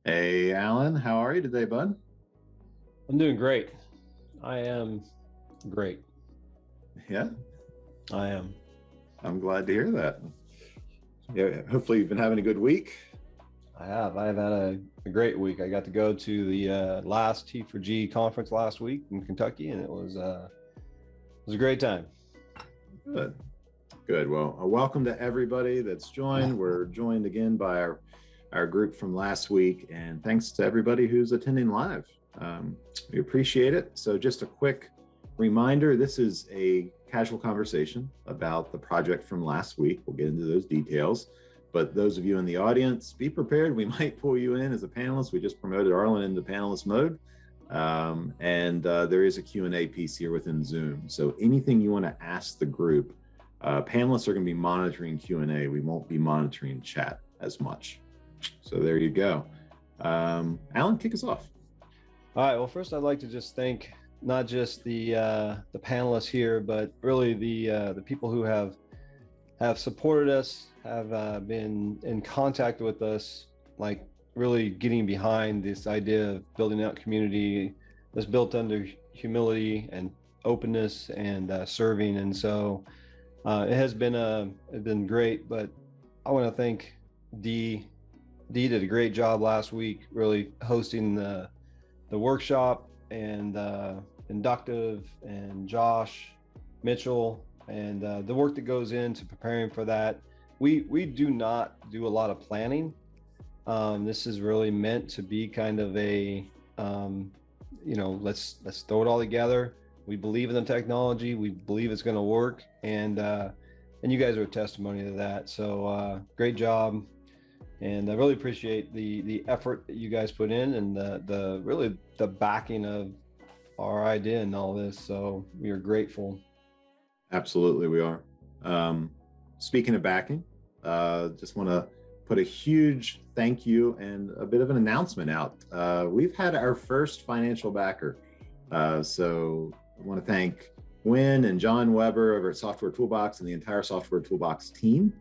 Hey, Alan, how are you today, bud? I'm doing great. I am great. Yeah, I am. I'm glad to hear that. Yeah, hopefully you've been having a good week. I have. I have had a great week. I got to go to the last T4G conference last week in Kentucky, and it was a great time. Good, good. Well, welcome to everybody that's joined. We're joined again by our group from last week, and thanks to everybody who's attending live. We appreciate it. So just a quick reminder, this is a casual conversation about the project from last week. We'll get into those details. But those of you in the audience, be prepared. We might pull you in as a panelist. We just promoted Arlen into panelist mode. And there is a Q&A piece here within Zoom. So anything you want to ask the group, panelists are going to be monitoring Q&A. We won't be monitoring chat as much. So there you go. Alan, kick us off. All right. Well, first, I'd like to just thank not just the panelists here, but really the people who have supported us, have been in contact with us, like really getting behind this idea of building out community that's built under humility and openness and serving. And so it has been great. But I want to thank Dee. Dee did a great job last week, really hosting the workshop, and Inductive and Josh, Mitchell, and the work that goes into preparing for that. We do not do a lot of planning. This is really meant to be kind of a, let's throw it all together. We believe in the technology. We believe it's going to work, and you guys are a testimony to that. So great job. And I really appreciate the effort that you guys put in, and the really the backing of our idea and all this. So we are grateful. Absolutely, we are. Speaking of backing, just want to put a huge thank you and a bit of an announcement out. We've had our first financial backer. So I want to thank Wynn and John Weber over at Software Toolbox and the entire Software Toolbox team.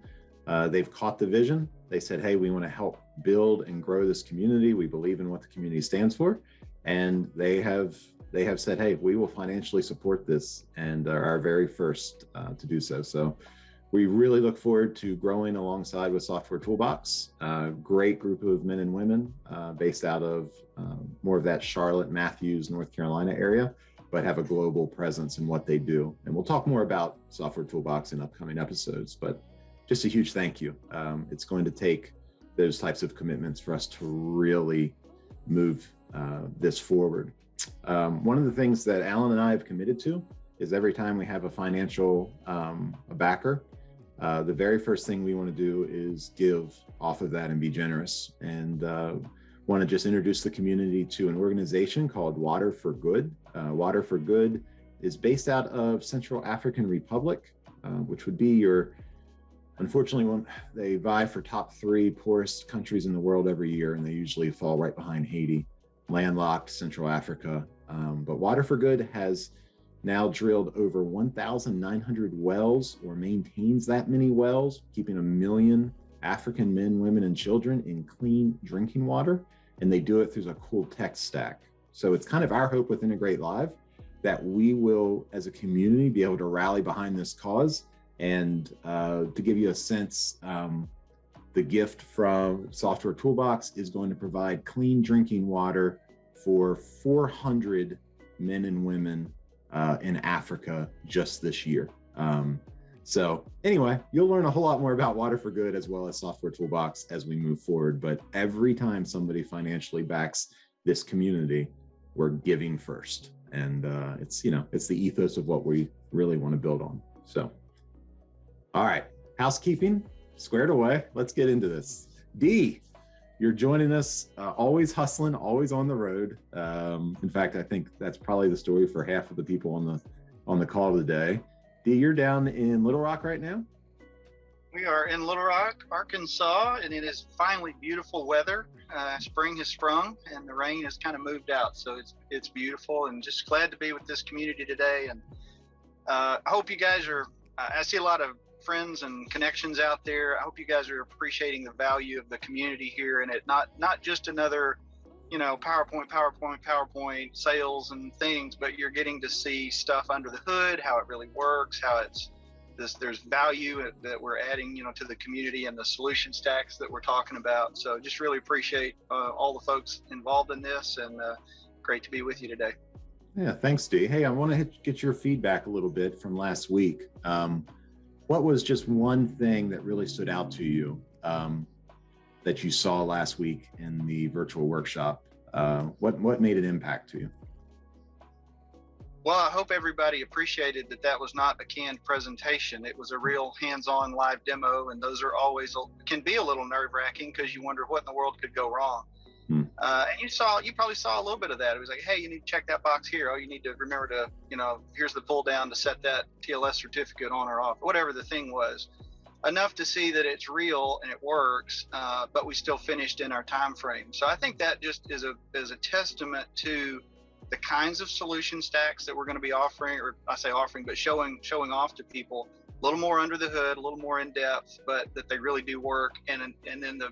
They've caught the vision. They said, hey, we want to help build and grow this community. We believe in what the community stands for. And they have said, hey, we will financially support this, and are our very first to do so. So we really look forward to growing alongside with Software Toolbox. Great group of men and women based out of more of that Charlotte, Matthews, North Carolina area, but have a global presence in what they do. And we'll talk more about Software Toolbox in upcoming episodes, but just a huge thank you. It's going to take those types of commitments for us to really move this forward. One of the things that Alan and I have committed to is every time we have a financial a backer, the very first thing we want to do is give off of that and be generous. And want to just introduce the community to an organization called Water for Good. Water for Good is based out of Central African Republic, which would be your, unfortunately, they vie for top 3 poorest countries in the world every year, and they usually fall right behind Haiti, landlocked Central Africa. But Water for Good has now drilled over 1,900 wells, or maintains that many wells, keeping 1 million African men, women, and children in clean drinking water. And they do it through a cool tech stack. So it's kind of our hope with IntegrateLive that we will, as a community, be able to rally behind this cause. And to give you a sense, the gift from Software Toolbox is going to provide clean drinking water for 400 men and women in Africa just this year. So anyway, you'll learn a whole lot more about Water for Good as well as Software Toolbox as we move forward. But every time somebody financially backs this community, we're giving first. And it's the ethos of what we really want to build on. So, all right, housekeeping squared away. Let's get into this. Dee, you're joining us, always hustling, always on the road. In fact, I think that's probably the story for half of the people on the call today. Dee, you're down in Little Rock right now? We are in Little Rock, Arkansas, and it is finally beautiful weather. Spring has sprung and the rain has kind of moved out. So it's beautiful, and just glad to be with this community today. And I hope you guys are, I see a lot of friends and connections out there. I hope you guys are appreciating the value of the community here, and it not just another, PowerPoint sales and things, but you're getting to see stuff under the hood, how it really works, how there's value that we're adding, to the community and the solution stacks that we're talking about. So just really appreciate all the folks involved in this, and great to be with you today. Yeah, thanks, Dee. Hey, I want to get your feedback a little bit from last week. What was just one thing that really stood out to you that you saw last week in the virtual workshop? What made an impact to you? Well, I hope everybody appreciated that was not a canned presentation. It was a real hands-on live demo, and those are always can be a little nerve-wracking because you wonder what in the world could go wrong. And you probably saw a little bit of that. It was like, hey, you need to check that box here. Oh, you need to remember to, here's the pull down to set that TLS certificate on or off, whatever the thing was. Enough to see that it's real and it works, but we still finished in our time frame. So I think that just is a testament to the kinds of solution stacks that we're going to be offering, or I say offering, but showing off to people a little more under the hood, a little more in depth, but that they really do work. And then the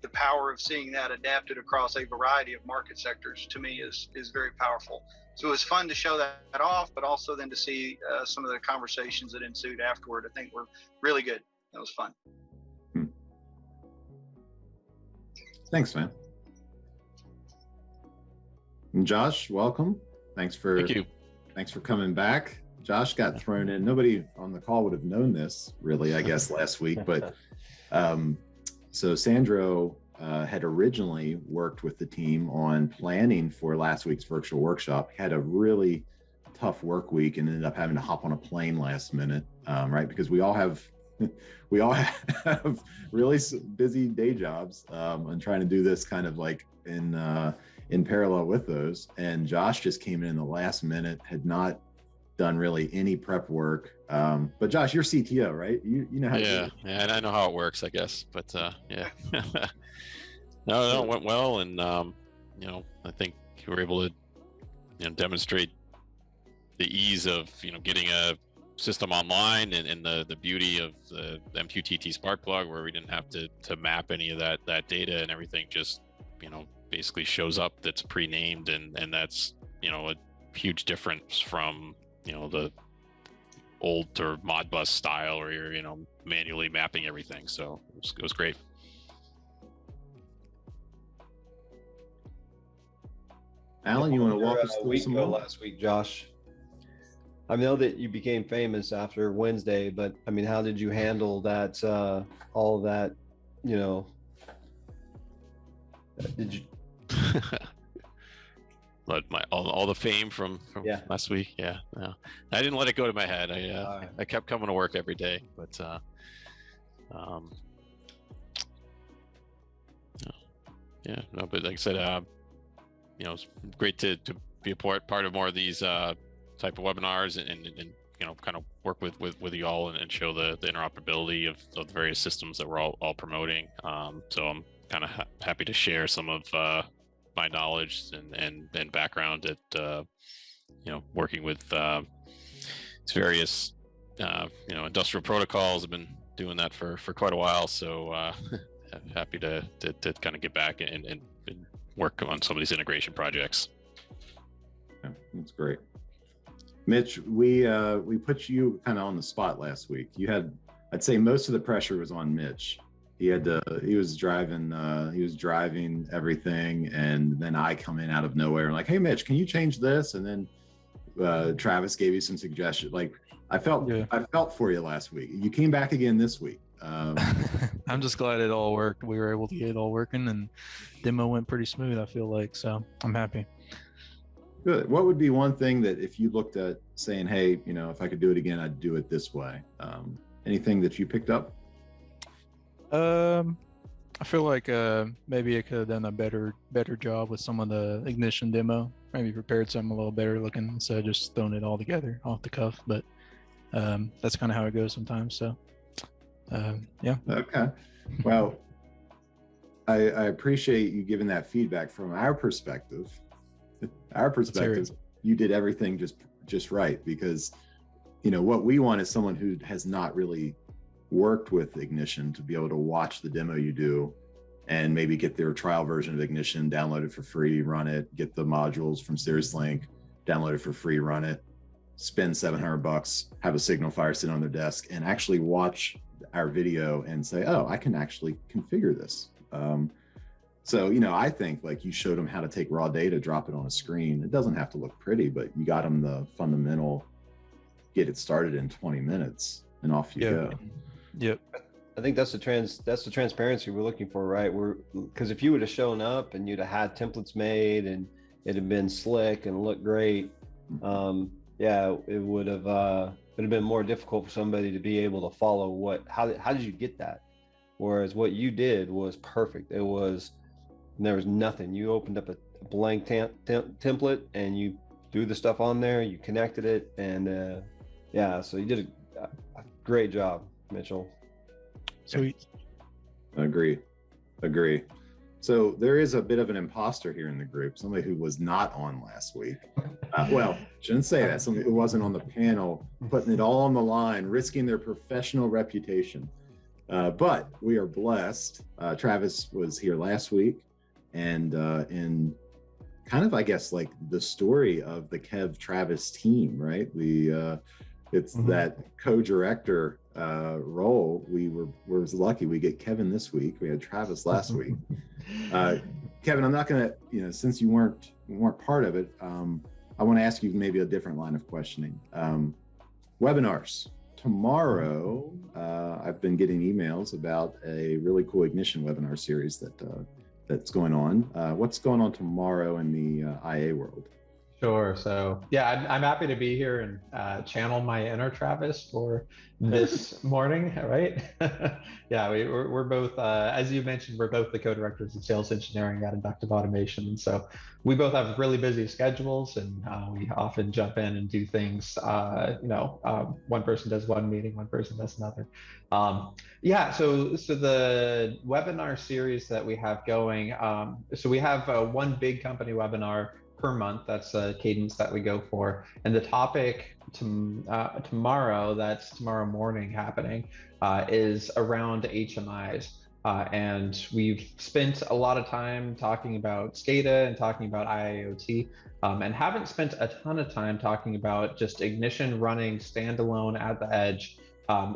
power of seeing that adapted across a variety of market sectors, to me, is very powerful. So it was fun to show that off, but also then to see some of the conversations that ensued afterward, I think were really good. That was fun. Thanks, man. And Josh, welcome. Thank you. Thanks for coming back. Josh got thrown in. Nobody on the call would have known this, really, I guess, last week. But so Sandro had originally worked with the team on planning for last week's virtual workshop. He had a really tough work week and ended up having to hop on a plane last minute, right? Because we all have really busy day jobs and trying to do this kind of like in parallel with those. And Josh just came in the last minute, had not done really any prep work. But Josh, you're CTO, right? You know how to do it. Yeah, and I know how it works, I guess. But yeah, no, it went well, and I think you were able to demonstrate the ease of getting a system online, and the beauty of the MQTT Spark plug, where we didn't have to map any of that data, and everything just basically shows up that's pre-named, and that's a huge difference from the old or Modbus style, where you're manually mapping everything. So it was great. Alan, you want to walk us through some more? Last week, Josh, I know that you became famous after Wednesday, but I mean, how did you handle that? All of that, did you? But all the fame from last week, I didn't let it go to my head. I kept coming to work every day, but but like I said, it's great to be a part of more of these type of webinars, and kind of work with you all and show the interoperability of the various systems that we're all promoting. So I'm kind of happy to share some of my knowledge and background at working with various industrial protocols. I've been doing that for quite a while, so happy to kind of get back and work on some of these integration projects. Yeah, that's great. Mitch, we put you kind of on the spot last week. I'd say most of the pressure was on Mitch. He was driving everything, and then I come in out of nowhere and like, hey Mitch, can you change this? And then Travis gave you some suggestions. Like I felt for you last week. You came back again this week. I'm just glad it all worked. We were able to get it all working, and demo went pretty smooth, I feel like, so I'm happy. Good. What would be one thing that if you looked at saying, hey, if I could do it again, I'd do it this way? Anything that you picked up? I feel like maybe I could have done a better job with some of the ignition demo. Maybe prepared something a little better looking instead of just throwing it all together off the cuff. But that's kind of how it goes sometimes. So yeah. Okay. Well, I appreciate you giving that feedback. From our perspective, you did everything just right, because what we want is someone who has not really worked with Ignition to be able to watch the demo you do and maybe get their trial version of Ignition, download it for free, run it, get the modules from Cirrus Link, download it for free, run it, spend $700, have a SignalFire sit on their desk and actually watch our video and say, oh, I can actually configure this. So, you know, I think like you showed them how to take raw data, drop it on a screen. It doesn't have to look pretty, but you got them the fundamental, get it started in 20 minutes and off you go. Yep. I think that's the transparency we're looking for, right? Because if you would have shown up and you'd have had templates made and it had been slick and looked great, yeah, it would have been more difficult for somebody to be able to follow how did you get that? Whereas what you did was perfect. There was nothing. You opened up a blank template and you threw the stuff on there, you connected it, and yeah, so you did a great job, Mitchell. Sweet. Agree. So there is a bit of an imposter here in the group, somebody who was not on last week. Well, shouldn't say that. Somebody who wasn't on the panel, putting it all on the line, risking their professional reputation. But we are blessed. Travis was here last week, and in kind of, I guess, like the story of the Kev Travis team, right? It's that co-director role. We're lucky we get Kevin this week. We had Travis last week. Kevin, I'm not gonna, since you weren't part of it, I want to ask you maybe a different line of questioning. Webinars tomorrow. I've been getting emails about a really cool Ignition webinar series that's going on. What's going on tomorrow in the IA world? Sure. So yeah, I'm happy to be here and channel my inner Travis for this morning, right? Yeah, we're both, as you mentioned, we're both the co-directors of sales engineering at Inductive Automation. And so we both have really busy schedules, and we often jump in and do things, one person does one meeting, one person does another. Yeah, so the webinar series that we have going, so we have one big company webinar per month. That's a cadence that we go for. And the topic tomorrow, that's tomorrow morning happening, is around HMIs. And we've spent a lot of time talking about SCADA and talking about IIoT, and haven't spent a ton of time talking about just Ignition running standalone at the edge,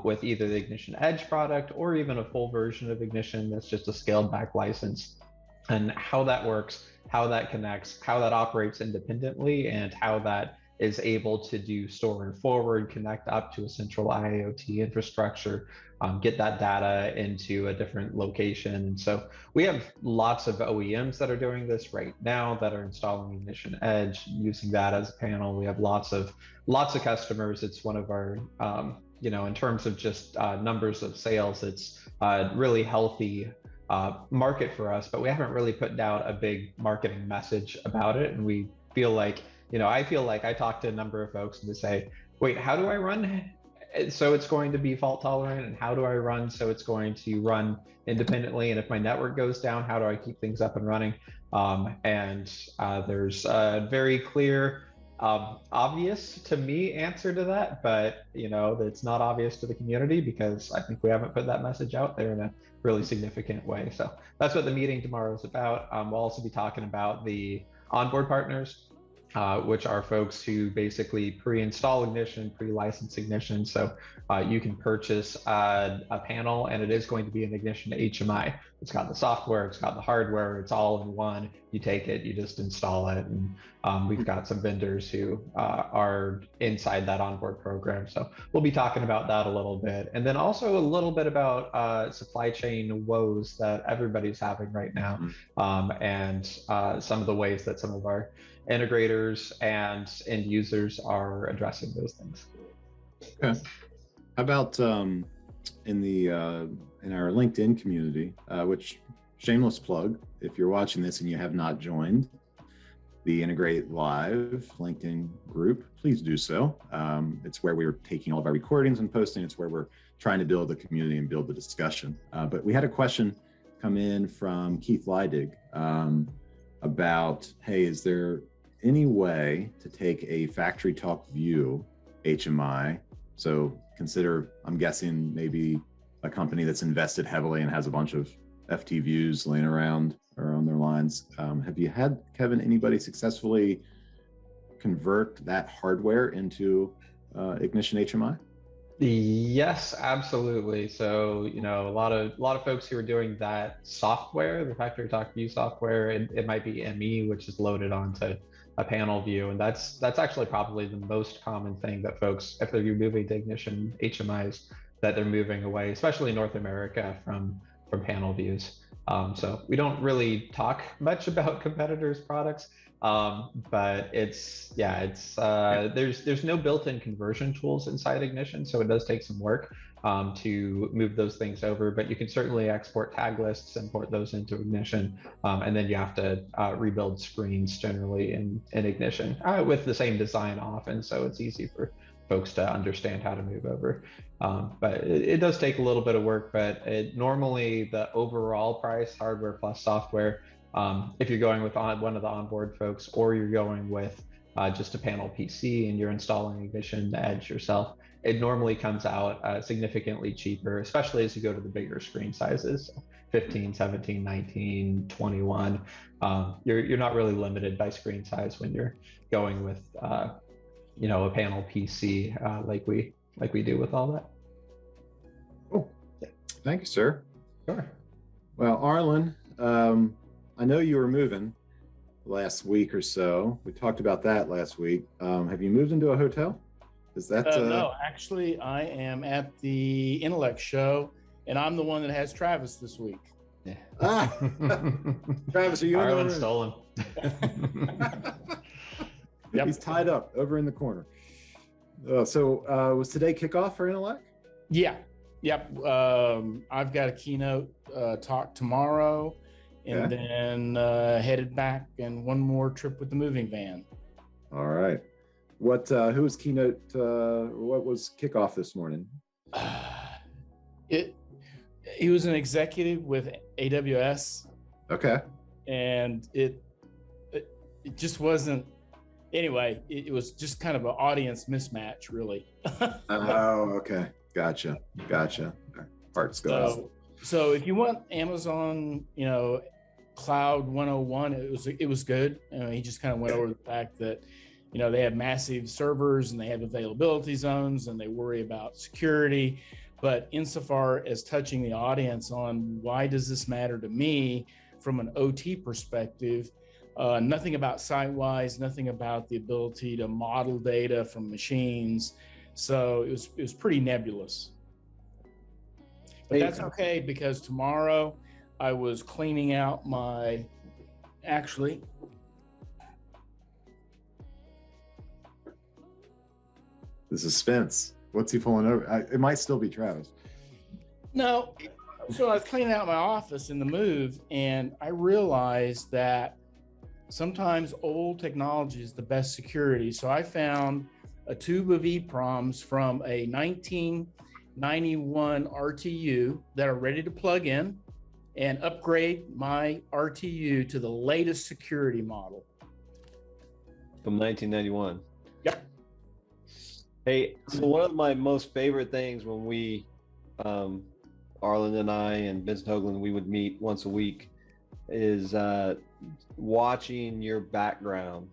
with either the Ignition Edge product or even a full version of Ignition that's just a scaled back license, and how that works, how that connects, how that operates independently, and how that is able to do store and forward, connect up to a central IoT infrastructure, get that data into a different location. And so we have lots of OEMs that are doing this right now that are installing Ignition Edge, using that as a panel. We have lots of customers. It's one of our, in terms of just numbers of sales, it's really healthy market for us, but we haven't really put out a big marketing message about it. And we feel like, I feel like I talk to a number of folks and they say, wait, how do I run so it's going to be fault tolerant? And how do I run so it's going to run independently? And if my network goes down, how do I keep things up and running? There's a very clear, obvious to me answer to that, but it's not obvious to the community because I think we haven't put that message out there in a really significant way. So that's what the meeting tomorrow is about. We'll also be talking about the onboard partners, which are folks who basically pre-install Ignition, pre-license Ignition. So you can purchase a panel, and it is going to be an Ignition HMI. It's got the software, it's got the hardware, it's all in one. You take it, you just install it. And we've got some vendors who are inside that onboard program. So we'll be talking about that a little bit. And then also a little bit about supply chain woes that everybody's having right now, and some of the ways that some of our integrators and end users are addressing those things. Okay. How about in our LinkedIn community, which, shameless plug, if you're watching this and you have not joined the IntegrateLive LinkedIn group, please do so. It's where we're taking all of our recordings and posting. It's where we're trying to build the community and build the discussion. But we had a question come in from Keith Leidig about, hey, is there any way to take a factory talk view HMI? So consider, I'm guessing maybe a company that's invested heavily and has a bunch of FT views laying around or on their lines. Have you had, Kevin, anybody successfully convert that hardware into Ignition HMI? Yes, absolutely. So, a lot of folks who are doing that software, the factory talk view software, it might be ME, which is loaded onto a panel view, and that's actually probably the most common thing that folks, if they're moving to Ignition HMIs, that they're moving away, especially in North America, from panel views. So we don't really talk much about competitors' products, but there's no built-in conversion tools inside Ignition, so it does take some work to move those things over. But you can certainly export tag lists, import those into Ignition, and then you have to rebuild screens generally in Ignition with the same design often, so it's easy for folks to understand how to move over. But it does take a little bit of work, but normally the overall price, hardware plus software, if you're going with one of the onboard folks, or you're going with just a panel PC and you're installing Ignition Edge yourself, it normally comes out significantly cheaper, especially as you go to the bigger screen sizes, 15, 17, 19, 21. You're not really limited by screen size when you're going with a panel PC like we do with all that. Cool. Thank you, sir. Sure. Well, Arlen, I know you were moving last week or so. We talked about that last week. Have you moved into a hotel? Is that No, actually, I am at the Intellect show, and I'm the one that has Travis this week. Yeah. Travis, are you Arlen stolen? Yep. He's tied up over in the corner. So was today kickoff for Intellect? Yeah. Yep. I've got a keynote talk tomorrow, and then headed back and one more trip with the moving van. All right. Who was keynote? What was kickoff this morning? He was an executive with AWS. Okay. And it just wasn't. Anyway, it was just kind of an audience mismatch, really. Oh, okay. Gotcha. Hearts go out. So if you want Amazon, Cloud 101, it was good. He just kind of went over the fact that, they have massive servers and they have availability zones and they worry about security. But insofar as touching the audience on why does this matter to me from an OT perspective, nothing about site-wise, nothing about the ability to model data from machines. So it was pretty nebulous. But that's okay, because tomorrow I was cleaning out The suspense. What's he pulling over? It might still be Travis. No. So I was cleaning out my office in the move, and I realized that sometimes old technology is the best security. So I found a tube of EEPROMs from a 1991 RTU that are ready to plug in and upgrade my RTU to the latest security model. From 1991. Yep. Hey, so one of my most favorite things when we, Arlen and I and Vincent Hoagland, we would meet once a week, is watching your background.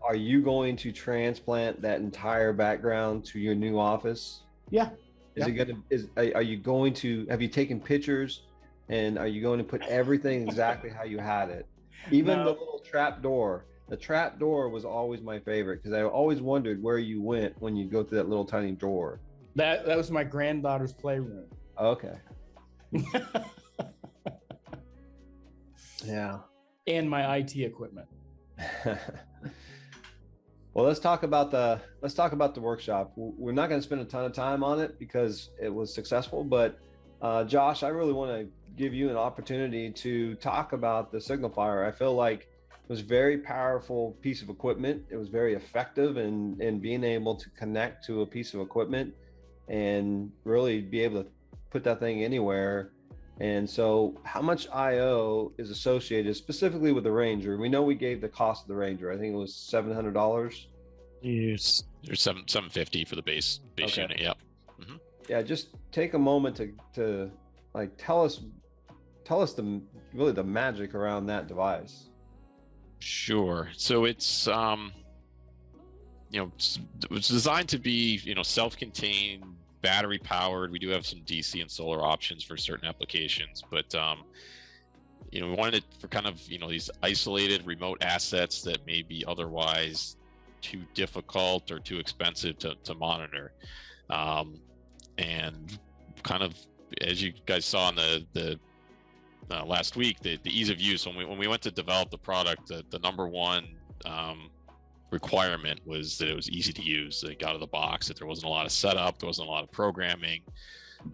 Are you going to transplant that entire background to your new office? Yeah. Are you going to, have you taken pictures, and are you going to put everything exactly how you had it? Even the little trap door. The trap door was always my favorite, because I always wondered where you went when you go through that little tiny door. That was my granddaughter's playroom. Okay. Yeah. And my IT equipment. Well, let's talk about the workshop. We're not going to spend a ton of time on it because it was successful, but Josh, I really want to give you an opportunity to talk about the SignalFire. I feel like it was a very powerful piece of equipment. It was very effective in being able to connect to a piece of equipment and really be able to put that thing anywhere. And so how much IO is associated specifically with the Ranger? We know we gave the cost of the Ranger. I think it was $700. Yes. There's $750 for the base unit. Yep. Mm-hmm. yeah, just take a moment to like tell us really the magic around that device. Sure. So it's it's designed to be, self-contained, battery powered. We do have some DC and solar options for certain applications, but we wanted it for kind of, these isolated remote assets that may be otherwise too difficult or too expensive to monitor. And kind of, as you guys saw in the last week, the ease of use. When we went to develop the product, the number one requirement was that it was easy to use. It got out of the box, that there wasn't a lot of setup, there wasn't a lot of programming,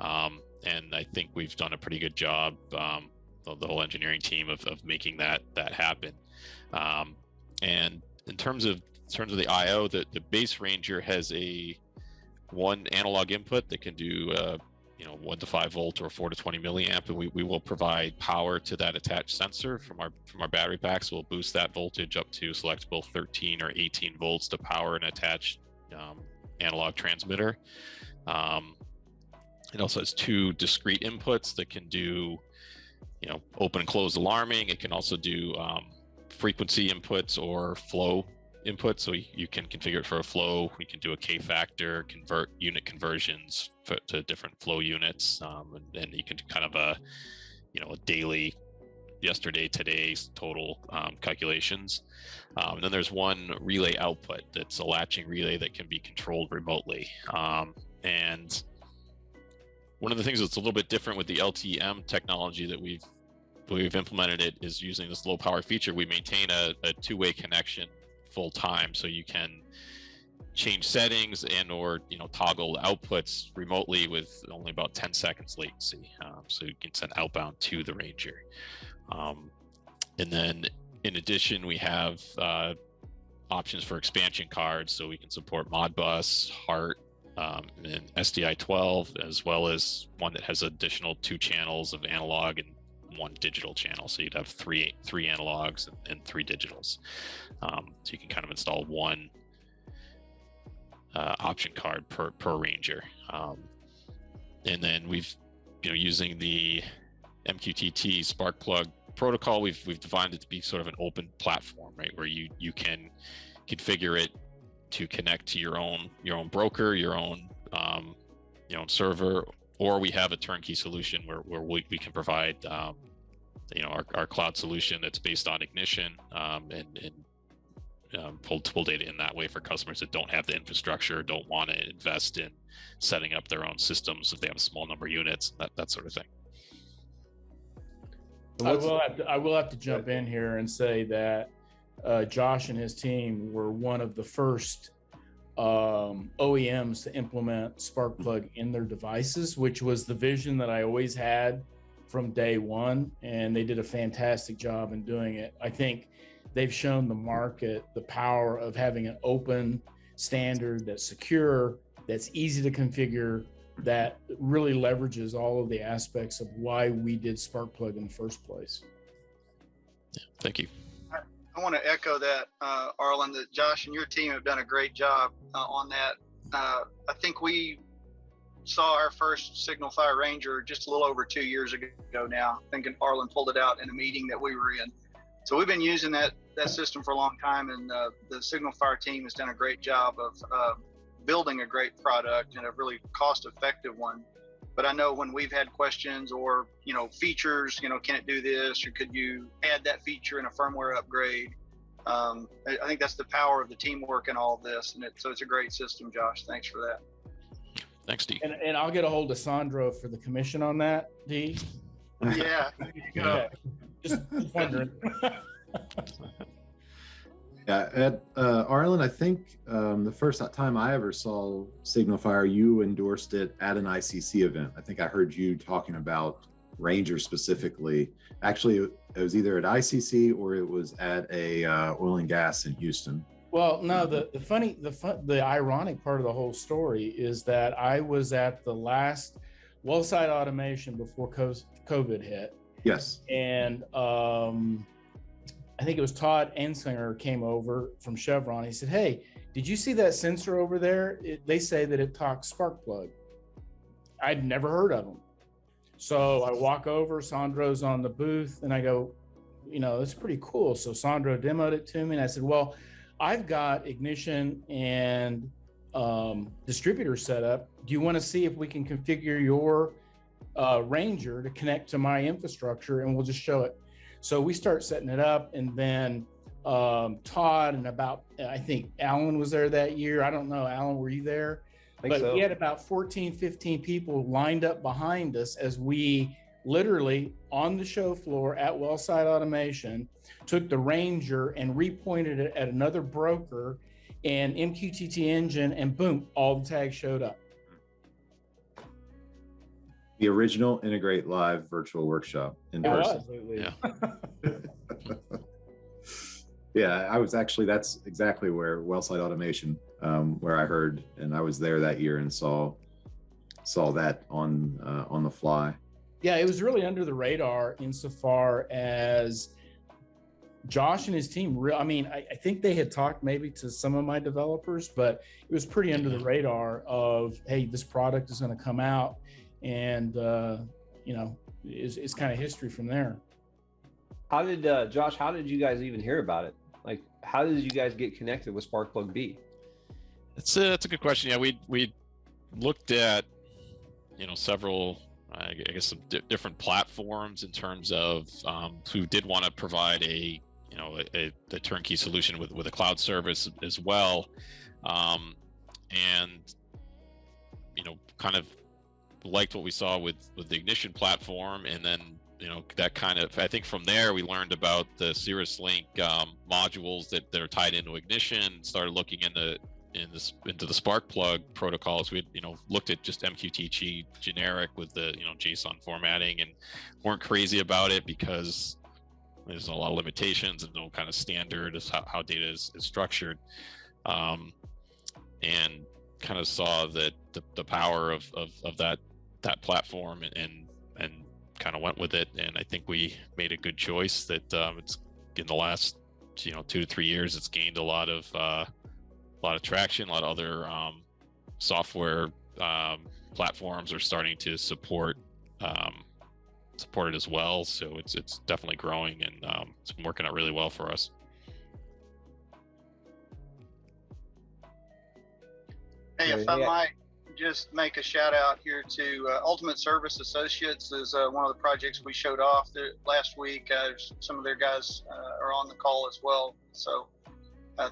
and I think we've done a pretty good job, the whole engineering team, of making that happen. And in terms of the I/O, the base Ranger has one analog input that can do 1 to 5 volt or 4 to 20 milliamp, and we will provide power to that attached sensor from our battery packs. We'll boost that voltage up to selectable 13 or 18 volts to power an attached analog transmitter. It also has 2 discrete inputs that can do open and close alarming. It can also do frequency inputs or flow input, so you can configure it for a flow. We can do a K factor, convert unit conversions to different flow units, and you can kind of a daily, yesterday, today's total calculations. And then there's one relay output that's a latching relay that can be controlled remotely. And one of the things that's a little bit different with the LTM technology that we've implemented it is using this low power feature. We maintain a two-way connection full time, so you can change settings and or toggle outputs remotely with only about 10 seconds latency, so you can send outbound to the Ranger. And then in addition, we have options for expansion cards, so we can support Modbus, HART, and SDI 12, as well as one that has additional 2 channels of analog and 1 digital channel, so you'd have three analogs and 3 digitals. So you can kind of install 1 option card per Ranger. And then we've, using the MQTT Sparkplug protocol, we've defined it to be sort of an open platform, right, where you can configure it to connect to your own broker, your own server, or we have a turnkey solution where we can provide our cloud solution that's based on Ignition, and pull data in that way for customers that don't have the infrastructure, don't want to invest in setting up their own systems if they have a small number of units, that sort of thing. I will have to jump in here and say that Josh and his team were one of the first OEMs to implement Sparkplug in their devices, which was the vision that I always had from day one, and they did a fantastic job in doing it. I think they've shown the market the power of having an open standard that's secure, that's easy to configure, that really leverages all of the aspects of why we did Sparkplug in the first place. Yeah, thank you. I want to echo that, Arlen, that Josh and your team have done a great job on that. I think we saw our first SignalFire Ranger just a little over 2 years ago now. I think Arlen pulled it out in a meeting that we were in. So we've been using that system for a long time, and the SignalFire team has done a great job of building a great product and a really cost-effective one. But I know when we've had questions or, features, can it do this, or could you add that feature in a firmware upgrade? I think that's the power of the teamwork in all of this. And so it's a great system, Josh. Thanks for that. Thanks, D. And I'll get a hold of Sandro for the commission on that, D. Yeah, there you go. Just wondering. Yeah, Arlen, I think the first time I ever saw SignalFire, you endorsed it at an ICC event. I think I heard you talking about Ranger specifically. Actually, it was either at ICC or it was at a oil and gas in Houston. Well, no, the ironic part of the whole story is that I was at the last well-site automation before COVID hit. Yes. And I think it was Todd Ensinger came over from Chevron. He said, "Hey, did you see that sensor over there? They say that it talks Sparkplug." I'd never heard of them. So I walk over, Sandro's on the booth, and I go, it's pretty cool. So Sandro demoed it to me, and I said, well, I've got ignition and distributor set up. Do you want to see if we can configure your Ranger to connect to my infrastructure, and we'll just show it. So we start setting it up, and then Todd and I think Alan was there that year. I don't know, Alan, were you there? But we had about 14, 15 people lined up behind us as we literally on the show floor at Wellside Automation took the Ranger and repointed it at another broker and MQTT engine, and boom, all the tags showed up. The original IntegrateLive virtual workshop in person. Absolutely. Yeah. Yeah, that's exactly where Wellside Automation, where I heard, and I was there that year and saw that on the fly. Yeah, it was really under the radar insofar as Josh and his team. I think they had talked maybe to some of my developers, but it was pretty under the radar of, hey, this product is going to come out, and it's kind of history from there. How did Josh? How did you guys even hear about it? Like, how did you guys get connected with Sparkplug B? That's a good question. Yeah, we looked at several, I guess, some different platforms in terms of who did want to provide a turnkey solution with a cloud service as well, and kind of liked what we saw with the Ignition platform, and then that kind of, I think from there we learned about the Cirrus Link modules that are tied into Ignition, started looking into the Sparkplug protocols. We had, looked at just MQTT generic with the JSON formatting, and weren't crazy about it because there's a lot of limitations and no kind of standard as how data is structured, and kind of saw that the power of that platform and kind of went with it. And I think we made a good choice that it's in the last 2 to 3 years it's gained a lot of traction. A lot of other software platforms are starting to support it as well, so it's definitely growing, and it's been working out really well for us. Hey, if I might just make a shout out here to Ultimate Service Associates is one of the projects we showed off last week. Some of their guys are on the call as well, so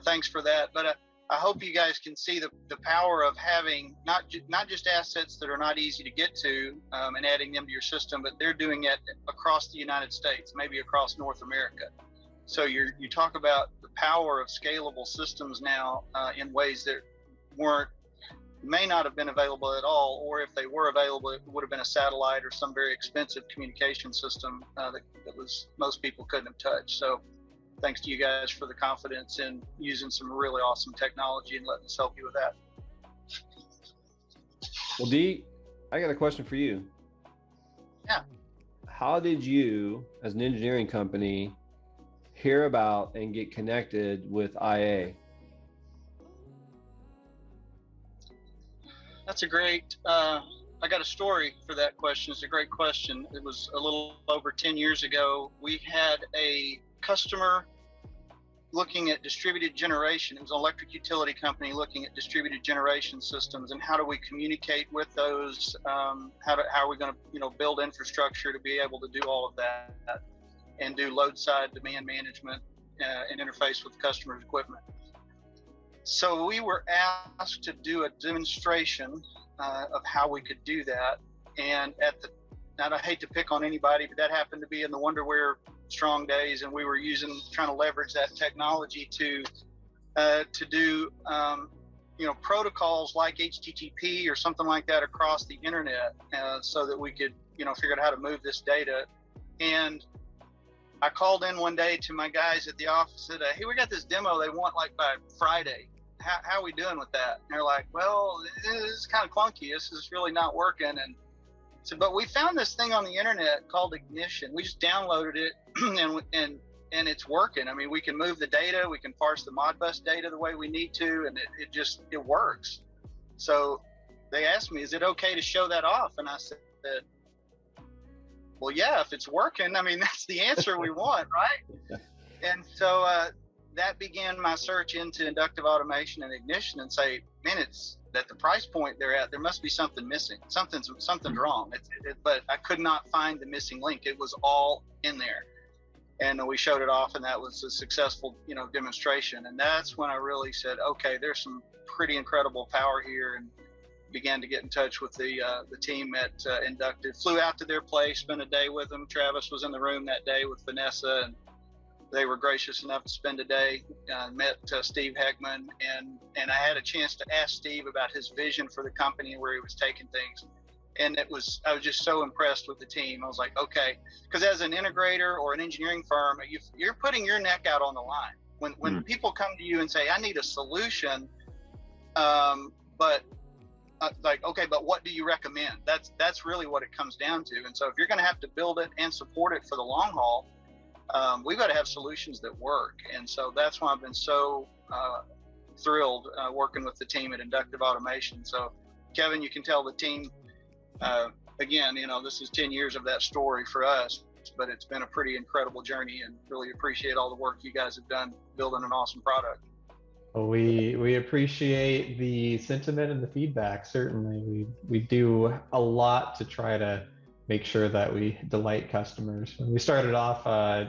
thanks for that. But I hope you guys can see the power of having not just assets that are not easy to get to and adding them to your system, but they're doing it across the United States, maybe across North America. So you talk about the power of scalable systems now in ways that may not have been available at all, or if they were available, it would have been a satellite or some very expensive communication system that most people couldn't have touched. So thanks to you guys for the confidence in using some really awesome technology and letting us help you with that. Well, Dee, I got a question for you. Yeah. How did you, as an engineering company, hear about and get connected with IA? That's a great, I got a story for that question. It's a great question. It was a little over 10 years ago. We had a customer looking at distributed generation. It was an electric utility company looking at distributed generation systems and how do we communicate with those? How are we going to build infrastructure to be able to do all of that and do load side demand management and interface with the customer's equipment. So we were asked to do a demonstration of how we could do that. And I hate to pick on anybody, but that happened to be in the Wonderware strong days, and we were trying to leverage that technology to do protocols like HTTP or something like that across the internet, so that we could figure out how to move this data. And I called in one day to my guys at the office and said, hey, we got this demo they want like by Friday. How are we doing with that? And they're like, well, this is kind of clunky. This is really not working. And so, but we found this thing on the internet called Ignition. We just downloaded it and it's working. I mean, we can move the data, we can parse the Modbus data the way we need to, and it works. So they asked me, is it okay to show that off? And I said, well, yeah, if it's working, I mean, that's the answer we want, right? And so that began my search into inductive automation and ignition, and say, man, it's at the price point they're at, there must be something missing. Something's wrong. But I could not find the missing link. It was all in there. And we showed it off, and that was a successful, demonstration. And that's when I really said, okay, there's some pretty incredible power here, and began to get in touch with the team at Inductive. Flew out to their place, spent a day with them. Travis was in the room that day with Vanessa, and they were gracious enough to spend a day. Met Steve Heckman, and I had a chance to ask Steve about his vision for the company and where he was taking things. And I was just so impressed with the team. I was like, okay, because as an integrator or an engineering firm, you're putting your neck out on the line. When people come to you and say, I need a solution, but okay, but what do you recommend? That's really what it comes down to. And so if you're going to have to build it and support it for the long haul, we've got to have solutions that work. And so that's why I've been so thrilled working with the team at Inductive Automation. So Kevin, you can tell the team, again, this is 10 years of that story for us, but it's been a pretty incredible journey, and really appreciate all the work you guys have done building an awesome product. Well, we appreciate the sentiment and the feedback. Certainly, we do a lot to try to make sure that we delight customers. When we started off,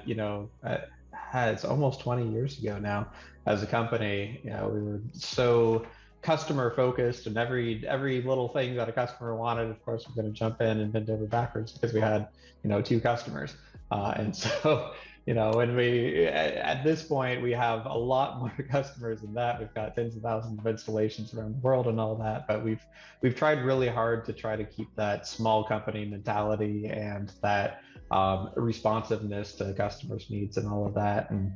it's almost 20 years ago now as a company. We were so customer focused, and every little thing that a customer wanted, of course, we're going to jump in and bend over backwards because we had 2 customers, and so. When at this point, we have a lot more customers than that. We've got tens of thousands of installations around the world and all that, but we've tried really hard to try to keep that small company mentality and that responsiveness to customers' needs and all of that. And,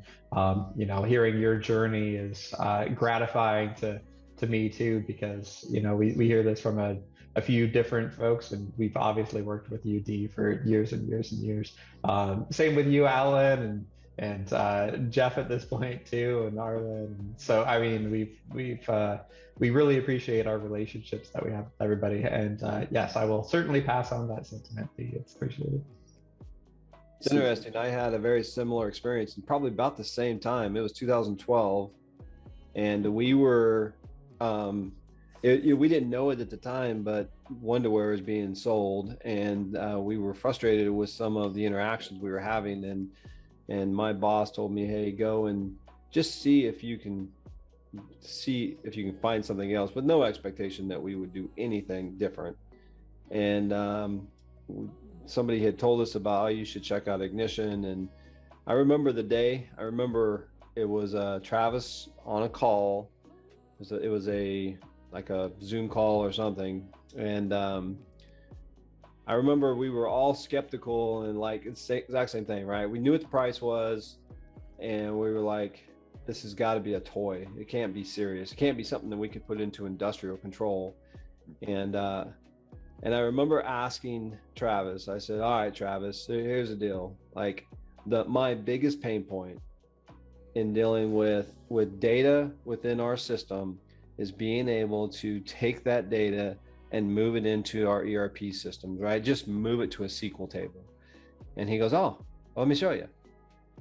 hearing your journey is gratifying to me too, because, we hear this from a few different folks, and we've obviously worked with UD for years and years and years. Same with you, Alan, and Jeff at this point too, and Arlen. So I mean, we really appreciate our relationships that we have with everybody. And yes, I will certainly pass on that sentiment. It's appreciated. It's interesting. I had a very similar experience, and probably about the same time. It was 2012, and we were. We didn't know it at the time, but Wonderware was being sold, and we were frustrated with some of the interactions we were having. And my boss told me, "Hey, go and just see if you can find something else," with no expectation that we would do anything different. And somebody had told us about, "Oh, you should check out Ignition." And I remember the day. I remember it was Travis on a call. It was like a Zoom call or something. And I remember we were all skeptical, and like it's the exact same thing, right? We knew what the price was, and we were like, this has got to be a toy. It can't be serious. It can't be something that we could put into industrial control. And I remember asking Travis, I said, all right, Travis, here's the deal. Like my biggest pain point in dealing with data within our system is being able to take that data and move it into our ERP systems, right? Just move it to a SQL table. And he goes, oh, well, let me show you.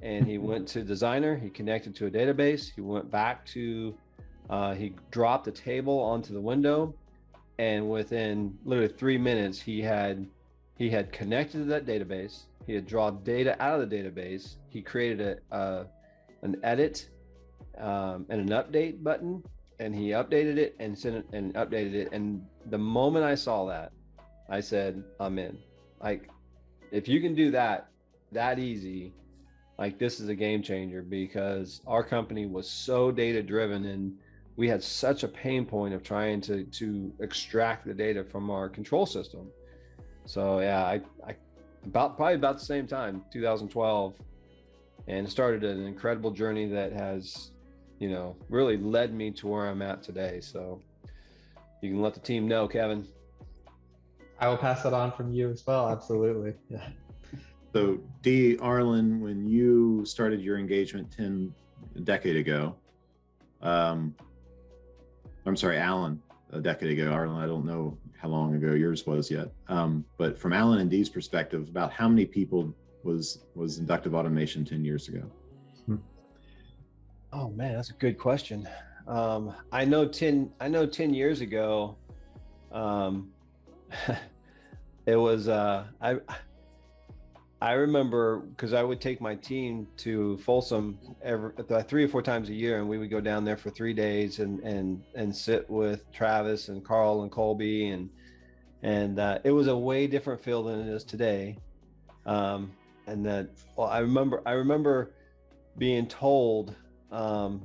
And he went to Designer, he connected to a database, he went back to, he dropped a table onto the window, and within literally 3 minutes, he had connected to that database, he had drawn data out of the database, he created an edit and an update button, and he updated it and sent it and updated it. And the moment I saw that, I said, I'm in. Like, if you can do that easy, like, this is a game changer, because our company was so data driven, and we had such a pain point of trying to extract the data from our control system. So yeah, I probably about the same time, 2012, and started an incredible journey that has, really led me to where I'm at today. So you can let the team know, Kevin. I will pass that on from you as well. Absolutely. Yeah. So Arlen, when you started your engagement a decade ago, I'm sorry, Alan, a decade ago, Arlen, I don't know how long ago yours was yet. But from Alan and Dee's perspective, about how many people was Inductive Automation 10 years ago? Oh man, that's a good question. I know 10 years ago, it was I remember, because I would take my team to Folsom 3 or 4 times a year, and we would go down there for 3 days and sit with Travis and Carl and Colby, and it was a way different feel than it is today. And that, well, I remember being told there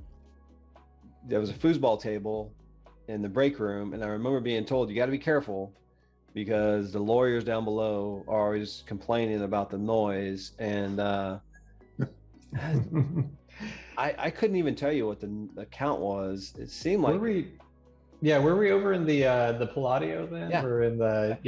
was a foosball table in the break room, and I remember being told, you got to be careful because the lawyers down below are always complaining about the noise. And I couldn't even tell you what the count was. It seemed like were we over in the Palladio then? Yeah. We're in the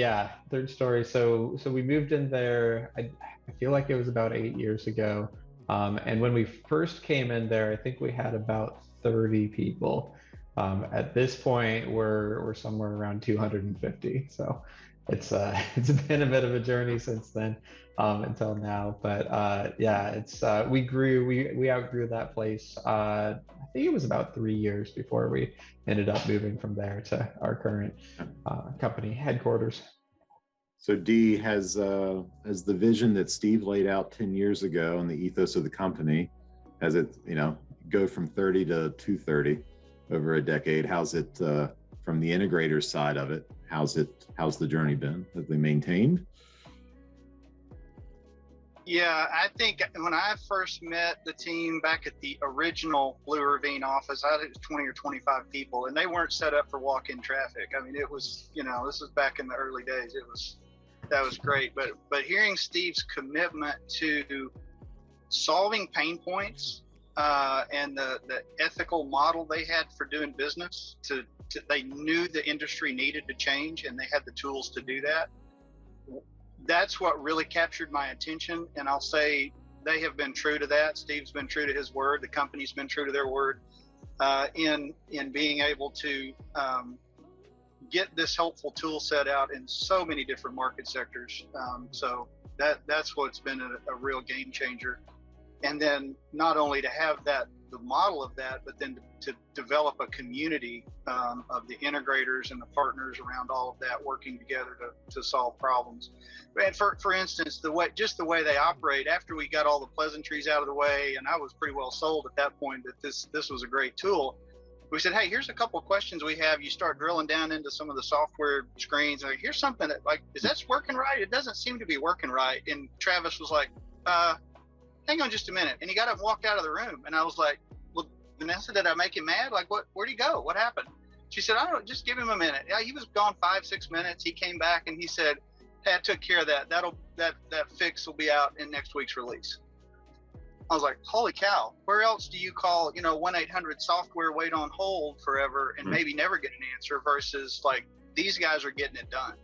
third story. So we moved in there, I feel like it was about 8 years ago. And when we first came in there, I think we had about 30 people. At this point, we're somewhere around 250. So it's been a bit of a journey since then until now. But we outgrew that place. I think it was about 3 years before we ended up moving from there to our current company headquarters. So Dee, has the vision that Steve laid out 10 years ago and the ethos of the company, has it, go from 30 to 230 over a decade? How's it from the integrator side of it? How's the journey been? Have they maintained? Yeah, I think when I first met the team back at the original Blue Ravine office, I think it was 20 or 25 people, and they weren't set up for walk-in traffic. I mean, it was, this was back in the early days. That was great. But hearing Steve's commitment to solving pain points and the ethical model they had for doing business, they knew the industry needed to change, and they had the tools to do that. That's what really captured my attention. And I'll say they have been true to that. Steve's been true to his word. The company's been true to their word in being able to get this helpful tool set out in so many different market sectors. So that's what's been a real game changer. And then not only to have the model of that, but then to develop a community of the integrators and the partners around all of that working together to solve problems. And for instance, the way they operate, after we got all the pleasantries out of the way, and I was pretty well sold at that point that this was a great tool, we said, hey, here's a couple of questions we have. You start drilling down into some of the software screens. Like, here's something that, like, is that working right? It doesn't seem to be working right. And Travis was like, hang on just a minute. And he got up and walked out of the room. And I was like, well, Vanessa, did I make him mad? Like, where'd he go? What happened? She said, I don't know, just give him a minute. Yeah, he was gone 5-6 minutes. He came back and he said, hey, I took care of that. That fix will be out in next week's release. I was like, holy cow, where else do you call, 1-800-software, wait on hold forever and maybe never get an answer, versus like, these guys are getting it done.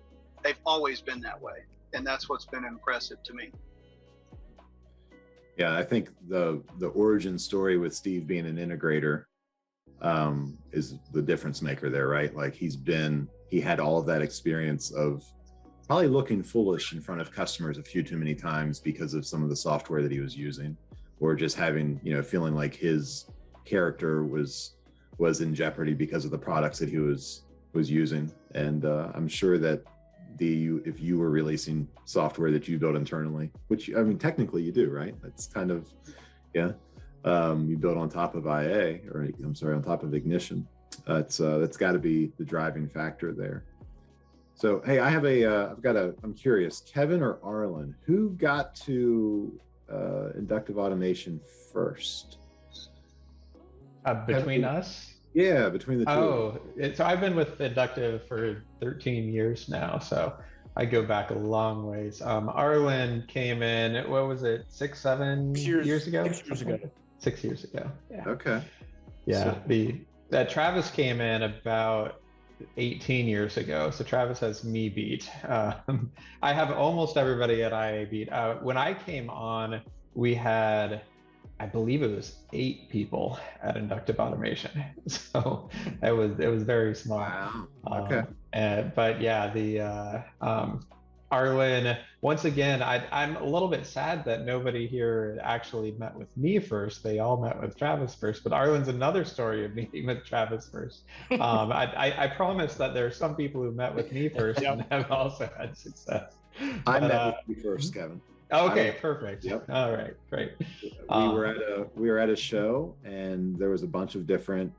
They've always been that way. And that's what's been impressive to me. Yeah, I think the origin story with Steve being an integrator is the difference maker there, right? Like he had all of that experience of probably looking foolish in front of customers a few too many times because of some of the software that he was using, or just having, feeling like his character was in jeopardy because of the products that he was using. And I'm sure that if you were releasing software that you built internally, which, I mean, technically you do, right? That's kind of, you built on top of IA, or I'm sorry, on top of Ignition. That's got to be the driving factor there. So, hey, I'm curious, Kevin or Arlen, who got to Inductive Automation first? Between us? Yeah, between the two. So I've been with Inductive for 13 years now, so I go back a long ways. Arlen came in, what was it, 6-7 years ago? 6 years ago. 6 years ago. Yeah. Okay. Yeah. So, Travis came in about 18 years ago. So Travis has me beat. I have almost everybody at IA beat. When I came on, we had I believe it was 8 people at Inductive Automation. So it was very small. Wow. Okay. But yeah, Arlen, once again, I'm a little bit sad that nobody here actually met with me first. They all met with Travis first, but Arlen's another story of meeting with Travis first. I promise that there are some people who met with me first and have also had success. I met with you first, Kevin. Okay, perfect. Yep. All right, great. We were at a show, and there was a bunch of different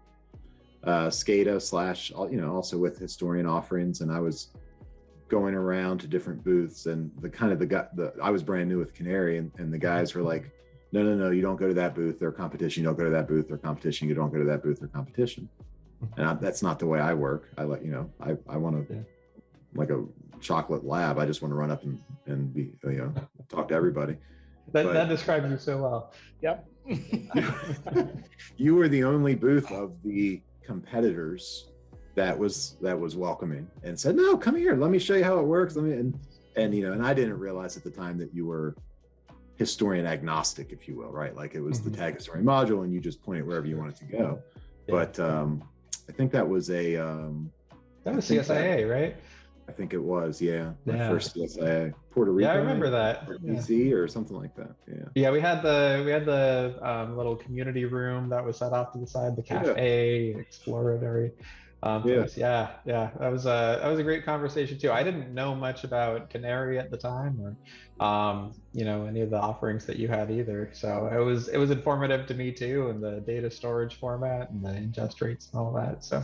SCADA / also with historian offerings, and I was going around to different booths, and I was brand new with Canary, and the guys were like, no, you don't go to that booth, they're competition, you don't go to that booth, they're competition, you don't go to that booth, they're competition. And that's not the way I work. I want to, like a chocolate lab, I just want to run up and be, talk to everybody. That describes you so well. Yep. You were the only booth of the competitors that was welcoming and said, no, come here, let me show you how it works. And I didn't realize at the time that you were historian agnostic, if you will, right? Like it was the tag historian module, and you just point it wherever you want it to go. Yeah. But I think that was that was CSIA, right? I think it was, my first CSIA, Puerto Rico. Yeah, I remember that. Or DC or something like that. Yeah, we had the little community room that was set off to the side, the cafe, exploratory. That was a great conversation too. I didn't know much about Canary at the time, or any of the offerings that you had either. So it was informative to me too, and the data storage format and the ingest rates and all that. So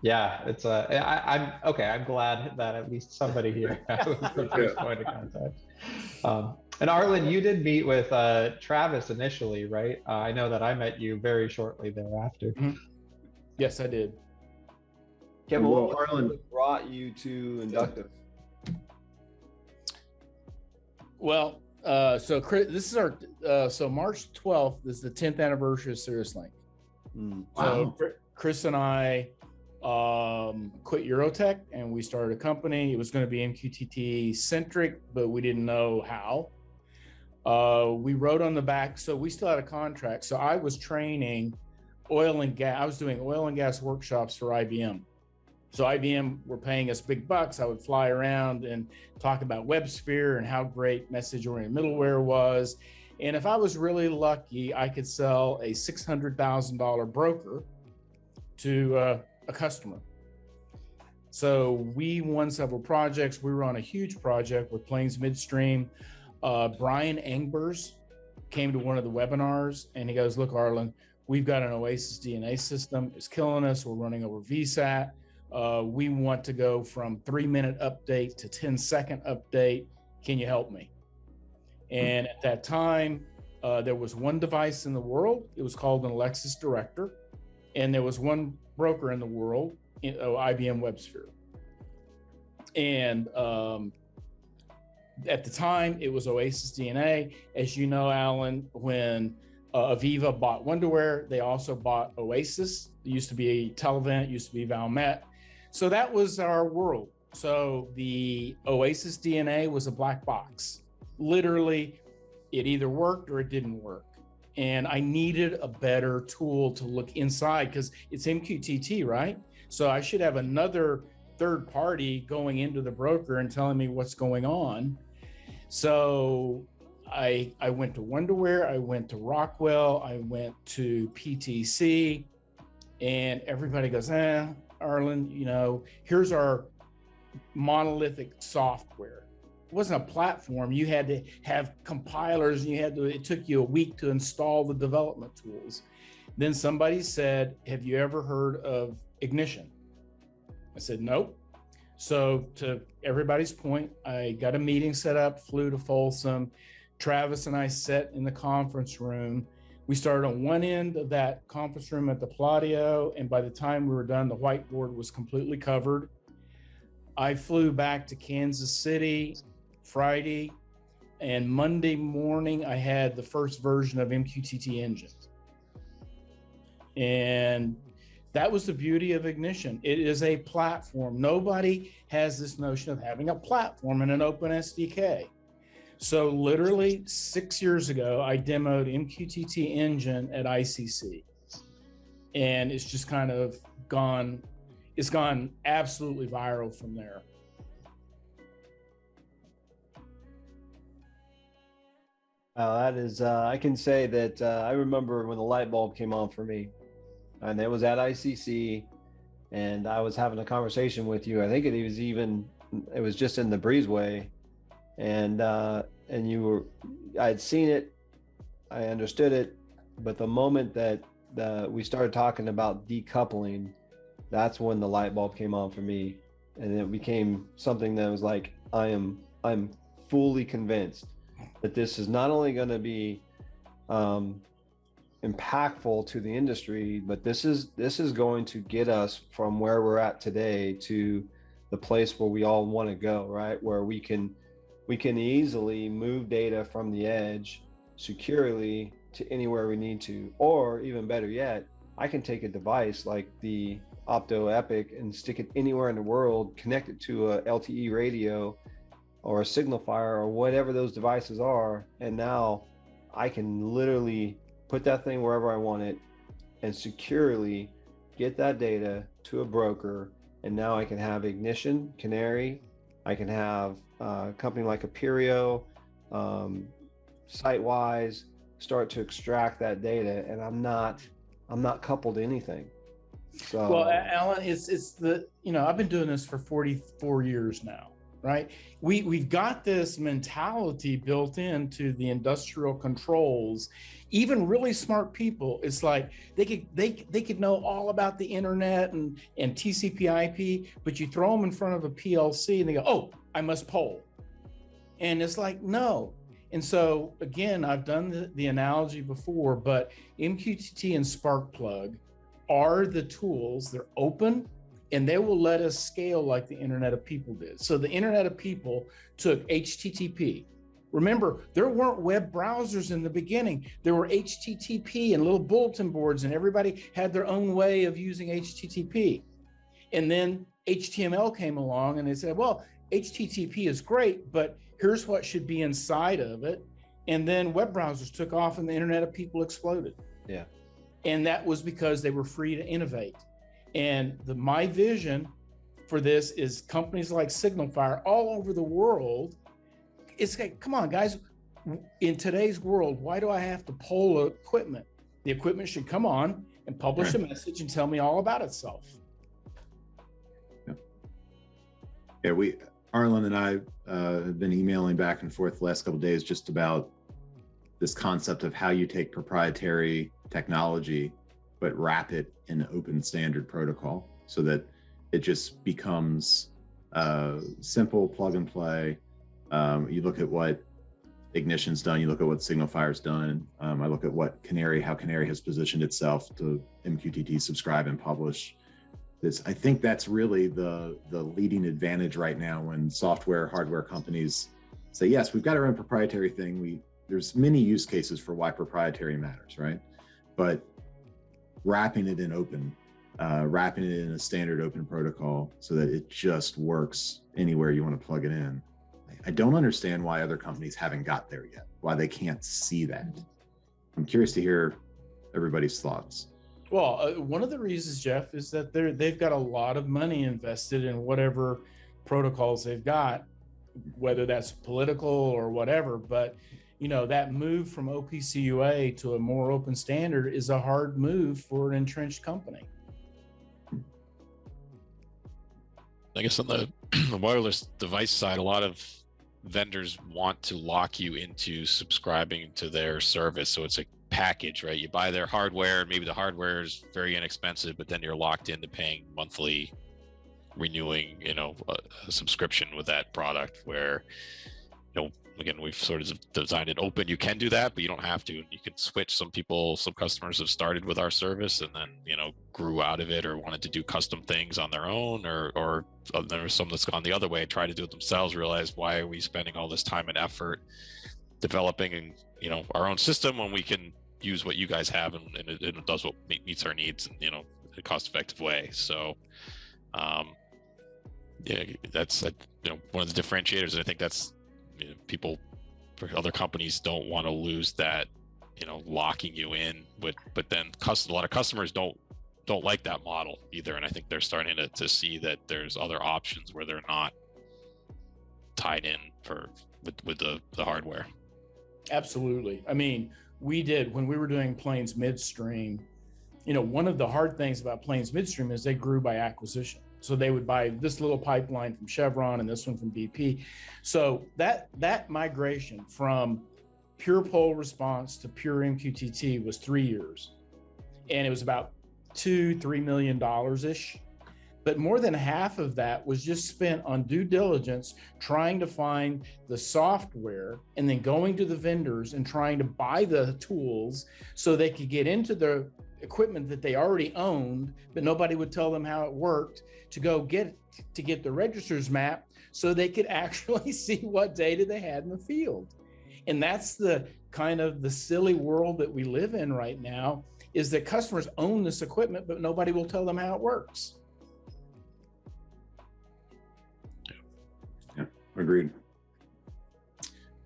it's I'm glad that at least somebody here was the first point of contact. And Arlen, you did meet with Travis initially, right? I know that I met you very shortly thereafter. Mm-hmm. Yes, I did. Kevin, what brought you to Inductive? Well, so Chris, this is our so March 12th is the 10th anniversary of Cirrus Link. Wow. So Chris and I quit Eurotech, and we started a company. It was going to be MQTT centric, but we didn't know how. We wrote on the back, so we still had a contract. So I was training oil and gas. I was doing oil and gas workshops for IBM. So IBM were paying us big bucks. I would fly around and talk about WebSphere and how great message-oriented middleware was. And if I was really lucky, I could sell a $600,000 broker to a customer. So we won several projects. We were on a huge project with Plains Midstream. Brian Engbers came to one of the webinars, and he goes, look, Arlen, we've got an Oasis DNA system. It's killing us. We're running over VSAT. We want to go from 3-minute update to 10-second update. Can you help me? And at that time, there was one device in the world. It was called an Alexis Director. And there was one broker in the world, IBM WebSphere. And at the time, it was Oasis DNA. As you know, Alan, when Aviva bought Wonderware, they also bought Oasis. It used to be Televent, used to be Valmet. So that was our world. So the Oasis DNA was a black box. Literally, it either worked or it didn't work. And I needed a better tool to look inside, because it's MQTT, right? So I should have another third party going into the broker and telling me what's going on. So I went to Wonderware, I went to Rockwell, I went to PTC, and everybody goes, Arlen, here's our monolithic software. It wasn't a platform. You had to have compilers, and it took you a week to install the development tools. Then somebody said, have you ever heard of Ignition? I said, nope. So to everybody's point, I got a meeting set up, flew to Folsom. Travis and I sat in the conference room. We started on one end of that conference room at the Palladio, and by the time we were done, the whiteboard was completely covered. I flew back to Kansas City Friday, and Monday morning, I had the first version of MQTT Engine. And that was the beauty of Ignition. It is a platform. Nobody has this notion of having a platform and an open SDK. So literally 6 years ago, I demoed MQTT Engine at ICC, and it's just kind of gone. It's gone absolutely viral from there. That is, I can say that I remember when the light bulb came on for me, and it was at ICC, and I was having a conversation with you. I think it was just in the breezeway, and I had seen it, I understood it, but the moment that we started talking about decoupling, that's when the light bulb came on for me, and it became something that was like, I'm fully convinced that this is not only going to be impactful to the industry, but this is going to get us from where we're at today to the place where we all want to go, right? Where we can easily move data from the edge securely to anywhere we need to, or even better yet, I can take a device like the Opto Epic and stick it anywhere in the world, connect it to a LTE radio or a SignalFire or whatever those devices are, and now I can literally put that thing wherever I want it and securely get that data to a broker. And now I can have Ignition, Canary, I can have a company like Aperio, SiteWise, start to extract that data, and I'm not coupled to anything. So, well, Alan, it's the, I've been doing this for 44 years now, right? We've got this mentality built into the industrial controls. Even really smart people, it's like they could know all about the internet and TCP/IP, but you throw them in front of a PLC and they go, "Oh, I must poll," and it's like, no. And so again, I've done the analogy before, but MQTT and Sparkplug are the tools. They're open, and they will let us scale like the Internet of People did. So the Internet of People took HTTP. Remember, there weren't web browsers in the beginning. There were HTTP and little bulletin boards, and everybody had their own way of using HTTP. And then HTML came along, and they said, well, HTTP is great, but here's what should be inside of it. And then web browsers took off, and the Internet of People exploded. Yeah. And that was because they were free to innovate. And my vision for this is companies like SignalFire all over the world. It's like, come on, guys, in today's world, why do I have to poll equipment? The equipment should come on and publish a message and tell me all about itself. Yeah, Arlen and I have been emailing back and forth the last couple of days just about this concept of how you take proprietary technology but wrap it in an open standard protocol so that it just becomes simple plug and play. You look at what Ignition's done, you look at what SignalFire's done. I look at how Canary has positioned itself to MQTT subscribe and publish. I think that's really the leading advantage right now when software, hardware companies say, yes, we've got our own proprietary thing. There's many use cases for why proprietary matters, right? But wrapping it in open, wrapping it in a standard open protocol so that it just works anywhere you want to plug it in. I don't understand why other companies haven't got there yet, why they can't see that. I'm curious to hear everybody's thoughts. Well, one of the reasons, Jeff, is that they've got a lot of money invested in whatever protocols they've got, whether that's political or whatever. But that move from OPC-UA to a more open standard is a hard move for an entrenched company. I guess on the wireless device side, a lot of vendors want to lock you into subscribing to their service. So it's a package, right? You buy their hardware, maybe the hardware is very inexpensive, but then you're locked into paying monthly, renewing, a subscription with that product where, again, we've sort of designed it open. You can do that, but you don't have to. You can switch. Some customers have started with our service and then, grew out of it or wanted to do custom things on their own, or there's some that's gone the other way, try to do it themselves, realize, why are we spending all this time and effort developing, our own system when we can use what you guys have and it does what meets our needs in, a cost-effective way. So, yeah, that's, one of the differentiators. And I think that's, people other companies don't want to lose that, locking you in. But then a lot of customers don't like that model either, and I think they're starting to see that there's other options where they're not tied in with the hardware. Absolutely. I mean, we did when we were doing Plains Midstream. One of the hard things about Plains Midstream is they grew by acquisition. So they would buy this little pipeline from Chevron and this one from BP. So that migration from pure pole response to pure MQTT was 3 years, and it was about $2-3 million ish. But more than half of that was just spent on due diligence, trying to find the software and then going to the vendors and trying to buy the tools so they could get into the equipment that they already owned, but nobody would tell them how it worked, to go get the registers mapped so they could actually see what data they had in the field. And that's the kind of the silly world that we live in right now, is that customers own this equipment, but nobody will tell them how it works. Yeah, agreed.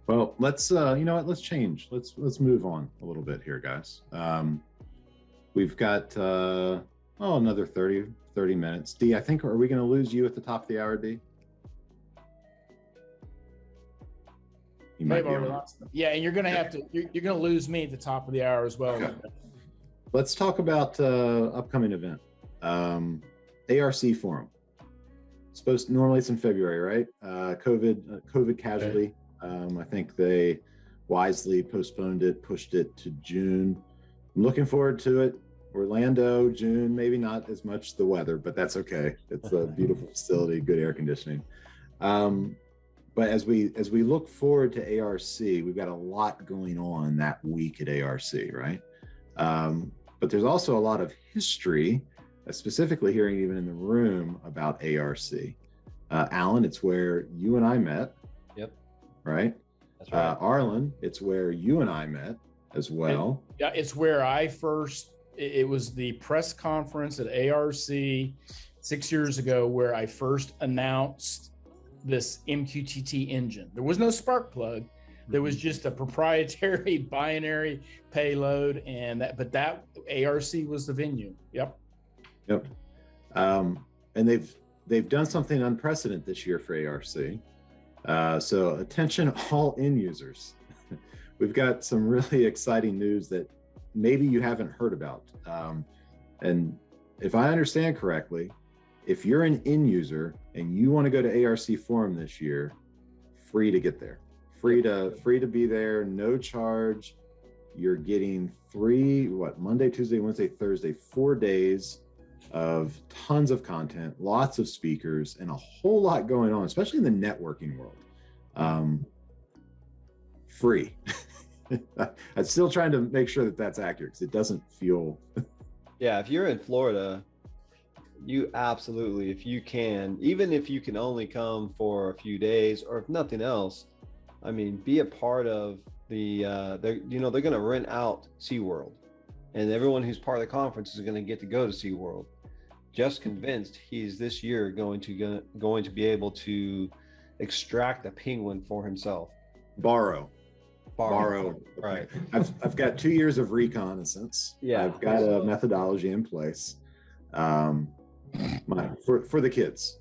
Well, let's let's change. Let's move on a little bit here, guys. We've got another 30 minutes. D, I think, are we going to lose you at the top of the hour, D? You might be yeah, and you're going to have to. You're going to lose me at the top of the hour as well. Okay. Let's talk about upcoming event. ARC forum. Normally it's in February, right? COVID casualty. I think they wisely postponed it, pushed it to June. I'm looking forward to it. Orlando, June, maybe not as much the weather, but that's okay. It's a beautiful facility, good air conditioning. But as we look forward to ARC, we've got a lot going on that week at ARC, right? But there's also a lot of history, specifically hearing even in the room about ARC. Arlen, it's where you and I met. Yep. Right? That's right. Arlen, it's where you and I met as well. Yeah, it's where it was the press conference at ARC 6 years ago where I first announced this MQTT engine. There was no spark plug. There was just a proprietary binary payload, but that ARC was the venue. Yep. And they've done something unprecedented this year for ARC. So attention, all end users. We've got some really exciting news that maybe you haven't heard about. And if I understand correctly, if you're an end user and you want to go to ARC Forum this year, free to get there, free to be there, no charge. You're getting Monday, Tuesday, Wednesday, Thursday, 4 days of tons of content, lots of speakers, and a whole lot going on, especially in the networking world. Free. I'm still trying to make sure that that's accurate because it doesn't feel. Yeah, if you're in Florida, you absolutely, if you can, even if you can only come for a few days, or if nothing else, I mean, be a part of the. They're going to rent out SeaWorld, and everyone who's part of the conference is going to get to go to SeaWorld. Just convinced he's this year going to be able to extract a penguin for himself. Borrow. Right. I've got 2 years of reconnaissance. Yeah. I've got a methodology in place. For the kids,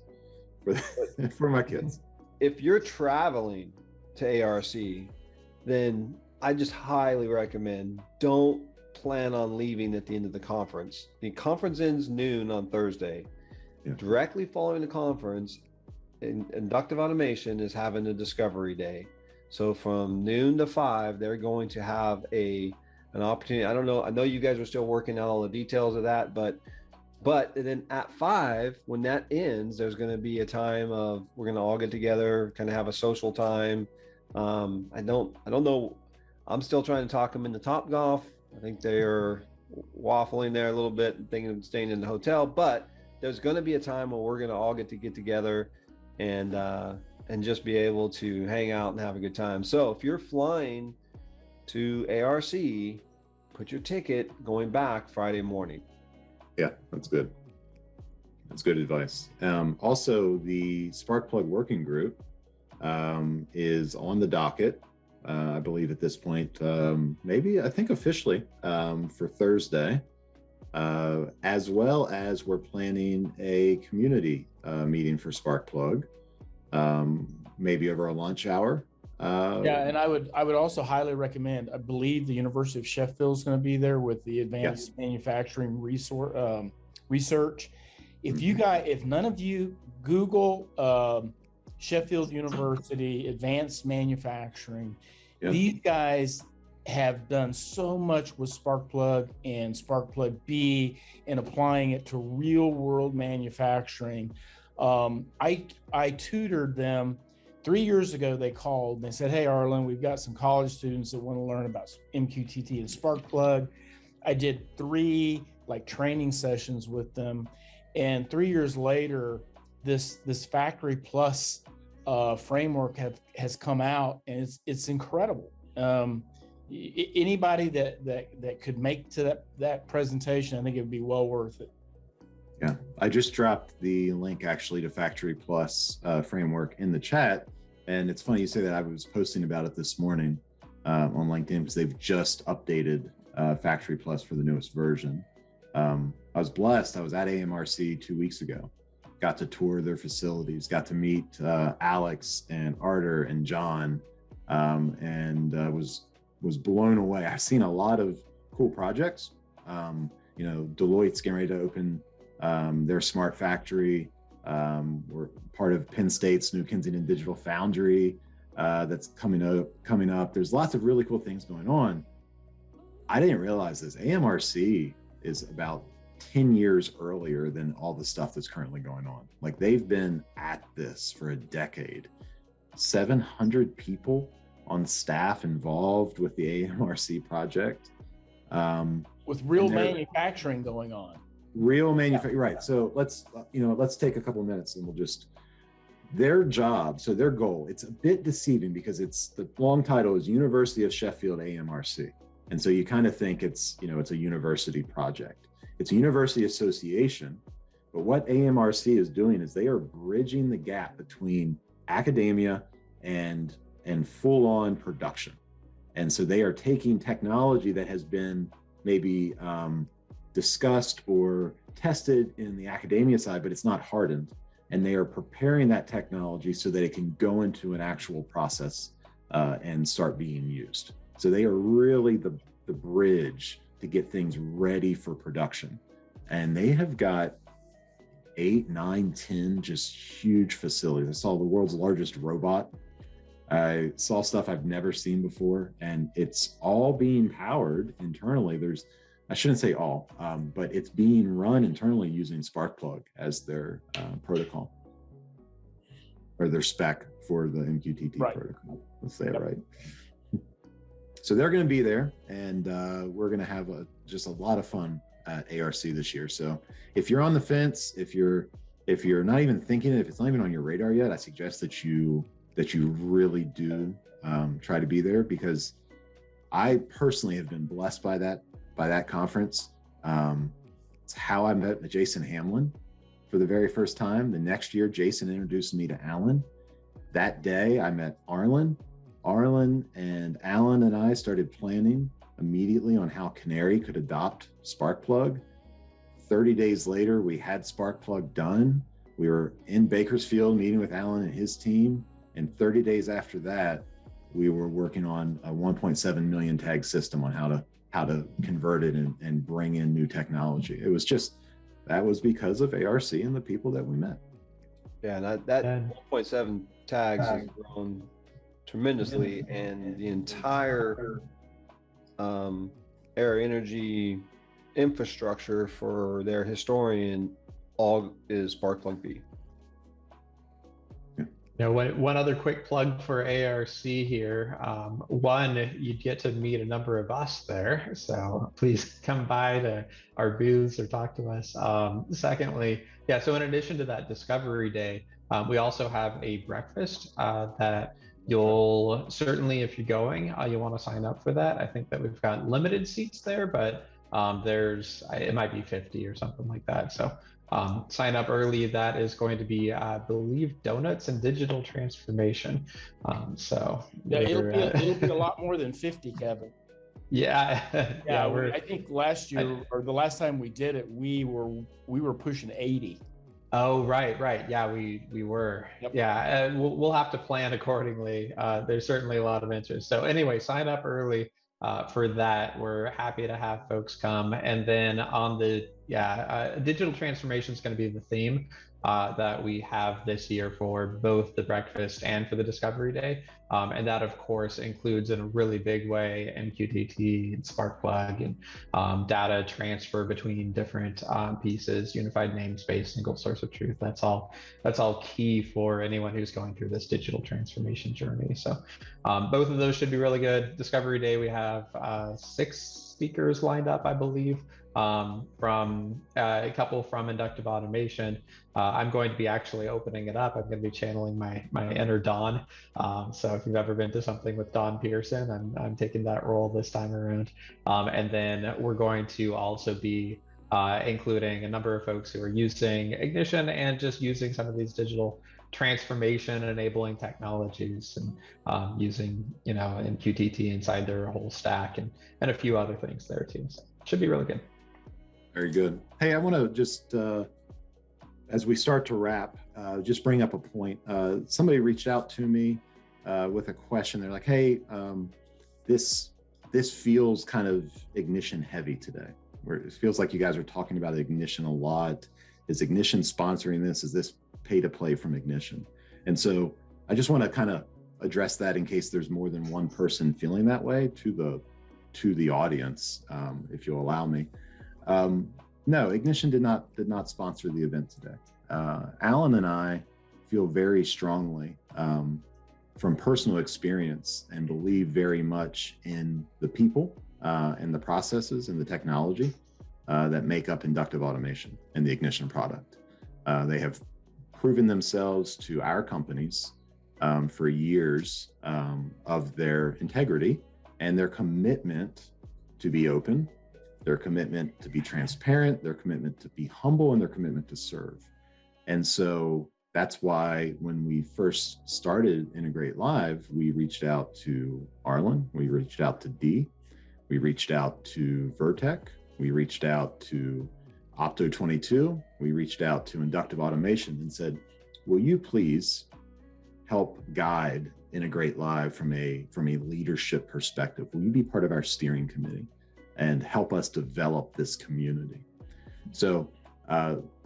for my kids. If you're traveling to ARC, then I just highly recommend don't plan on leaving at the end of the conference. The conference ends noon on Thursday. Yeah. Directly following the conference, Inductive Automation is having a discovery day. So from noon to 5, they're going to have an opportunity. I don't know. I know you guys are still working out all the details of that, but then at 5, when that ends, there's going to be a time of, we're going to all get together, kind of have a social time. I don't know. I'm still trying to talk them into Topgolf. I think they're waffling there a little bit and thinking of staying in the hotel, but there's going to be a time where we're going to all get together and just be able to hang out and have a good time. So if you're flying to ARC, put your ticket going back Friday morning. Yeah, that's good. That's good advice. Also, the Sparkplug Working Group is on the docket I believe at this point, maybe I think officially for Thursday, as well as we're planning a community meeting for Sparkplug, maybe over a lunch hour. Yeah, and I would also highly recommend. I believe the University of Sheffield is going to be there with the advanced manufacturing research. If none of you Google Sheffield University advanced manufacturing, these guys have done so much with Sparkplug and Sparkplug B and applying it to real world manufacturing. I tutored them 3 years ago. They called and they said, "Hey, Arlen, we've got some college students that want to learn about MQTT and Sparkplug." I did 3 training sessions with them, and 3 years later, this Factory Plus framework has come out, and it's incredible. Anybody that could make to that presentation, I think it would be well worth it. Yeah, I just dropped the link actually to Factory Plus framework in the chat, and it's funny you say that. I was posting about it this morning on LinkedIn because they've just updated Factory Plus for the newest version. I was blessed. I was at AMRC 2 weeks ago, got to tour their facilities, got to meet Alex and Arter and John, and was blown away. I've seen a lot of cool projects. Deloitte's getting ready to open their smart factory. We're part of Penn State's New Kensington Digital Foundry that's coming up. There's lots of really cool things going on. I didn't realize this. AMRC is about 10 years earlier than all the stuff that's currently going on. Like, they've been at this for a decade. 700 people on staff involved with the AMRC project. With real manufacturing going on. Real manufacturing, right. So let's take a couple of minutes and their job, so their goal, it's a bit deceiving because the long title is University of Sheffield AMRC. And so you kind of think it's a university project. It's a university association, but what AMRC is doing is they are bridging the gap between academia and full-on production. And so they are taking technology that has been maybe discussed or tested in the academia side, but it's not hardened. And they are preparing that technology so that it can go into an actual process and start being used. So they are really the bridge to get things ready for production. And they have got 8, 9, 10 just huge facilities. I saw the world's largest robot. I saw stuff I've never seen before, and it's all being powered internally. I shouldn't say all, but it's being run internally using Sparkplug as their protocol, or their spec for the MQTT protocol. Let's say it right. So they're going to be there, and we're going to have just a lot of fun at ARC this year. So if you're on the fence, if you're not even thinking, if it's not even on your radar yet, I suggest that you really do try to be there, because I personally have been blessed by that conference. It's how I met Jason Hamlin for the very first time. The next year, Jason introduced me to Alan. That day, I met Arlen. Arlen and Alan and I started planning immediately on how Canary could adopt Sparkplug. 30 days later, we had Sparkplug done. We were in Bakersfield meeting with Alan and his team. And 30 days after that, we were working on a 1.7 million tag system on how to convert it and bring in new technology. It was that was because of ARC and the people that we met. Yeah, and that 1.7 tags has grown tremendously, and the entire air energy infrastructure for their historian all is Sparkplug B. One other quick plug for ARC here. One, you'd get to meet a number of us there, so please come by to our booths or talk to us. Secondly, so in addition to that Discovery Day, we also have a breakfast that you'll certainly, if you're going, you'll want to sign up for that. I think that we've got limited seats there, but it might be 50 or something like that. So sign up early. That is going to be, I believe, donuts and digital transformation. So yeah, it'll be a lot more than 50, Kevin. Yeah, yeah. I think last year or the last time we did it, we were pushing 80. Oh, right. Yeah, we were. Yep. Yeah, and we'll have to plan accordingly. There's certainly a lot of interest. So anyway, sign up early for that. We're happy to have folks come. And then on the digital transformation is going to be the theme that we have this year for both the breakfast and for the Discovery Day. And that, of course, includes in a really big way MQTT and Sparkplug and data transfer between different pieces, unified namespace, single source of truth. That's all key for anyone who's going through this digital transformation journey. So both of those should be really good. Discovery Day, we have 6 speakers lined up, I believe, from a couple from Inductive Automation. I'm going to be actually opening it up. I'm going to be channeling my inner Don. So if you've ever been to something with Don Pearson, I'm taking that role this time around. And then we're going to also be including a number of folks who are using Ignition and just using some of these digital transformation enabling technologies and using, MQTT inside their whole stack and a few other things there too. So it should be really good. Very good. Hey, I want to just, as we start to wrap, just bring up a point. Somebody reached out to me with a question. They're like, hey, this feels kind of Ignition heavy today, where it feels like you guys are talking about Ignition a lot. Is Ignition sponsoring this? Is this pay to play from Ignition? And so I just want to kind of address that in case there's more than one person feeling that way to the audience, if you'll allow me. No, Ignition did not sponsor the event today. Arlen and I feel very strongly from personal experience and believe very much in the people and the processes and the technology that make up Inductive Automation and the Ignition product. They have proven themselves to our companies for years of their integrity and their commitment to be open, their commitment to be transparent, their commitment to be humble, and their commitment to serve. And so that's why when we first started IntegrateLive, we reached out to Arlen, we reached out to Dee, we reached out to Vertec, we reached out to Opto22, we reached out to Inductive Automation and said, will you please help guide IntegrateLive from a leadership perspective? Will you be part of our steering committee and help us develop this community? So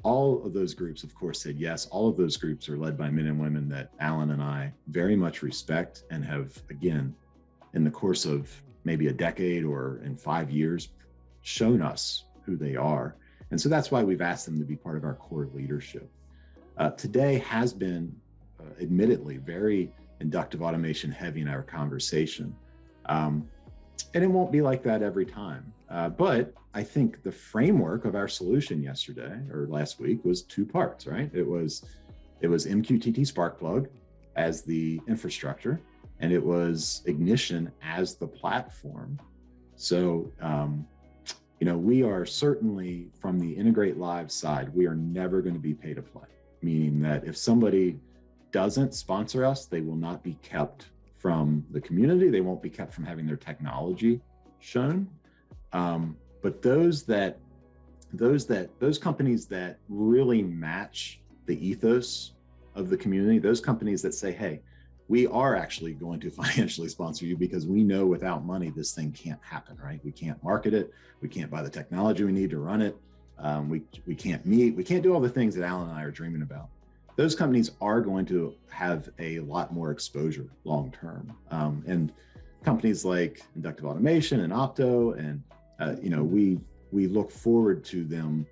all of those groups, of course, said yes. All of those groups are led by men and women that Arlen and I very much respect and have, again, in the course of maybe a decade or in 5 years, shown us who they are. And so that's why we've asked them to be part of our core leadership. Today has been, admittedly, very Inductive Automation heavy in our conversation. And it won't be like that every time. But I think the framework of our solution yesterday or last week was 2 parts, right? It was MQTT Sparkplug as the infrastructure, and it was Ignition as the platform. So, we are certainly, from the IntegrateLive side, we are never going to be pay to play, meaning that if somebody doesn't sponsor us, they will not be kept from the community. They won't be kept from having their technology shown. But those companies that really match the ethos of the community, those companies that say, hey, we are actually going to financially sponsor you because we know without money, this thing can't happen, right? We can't market it. We can't buy the technology we need to run it. We can't meet. We can't do all the things that Arlen and I are dreaming about. Those companies are going to have a lot more exposure long-term. And companies like Inductive Automation and Opto, and we look forward to them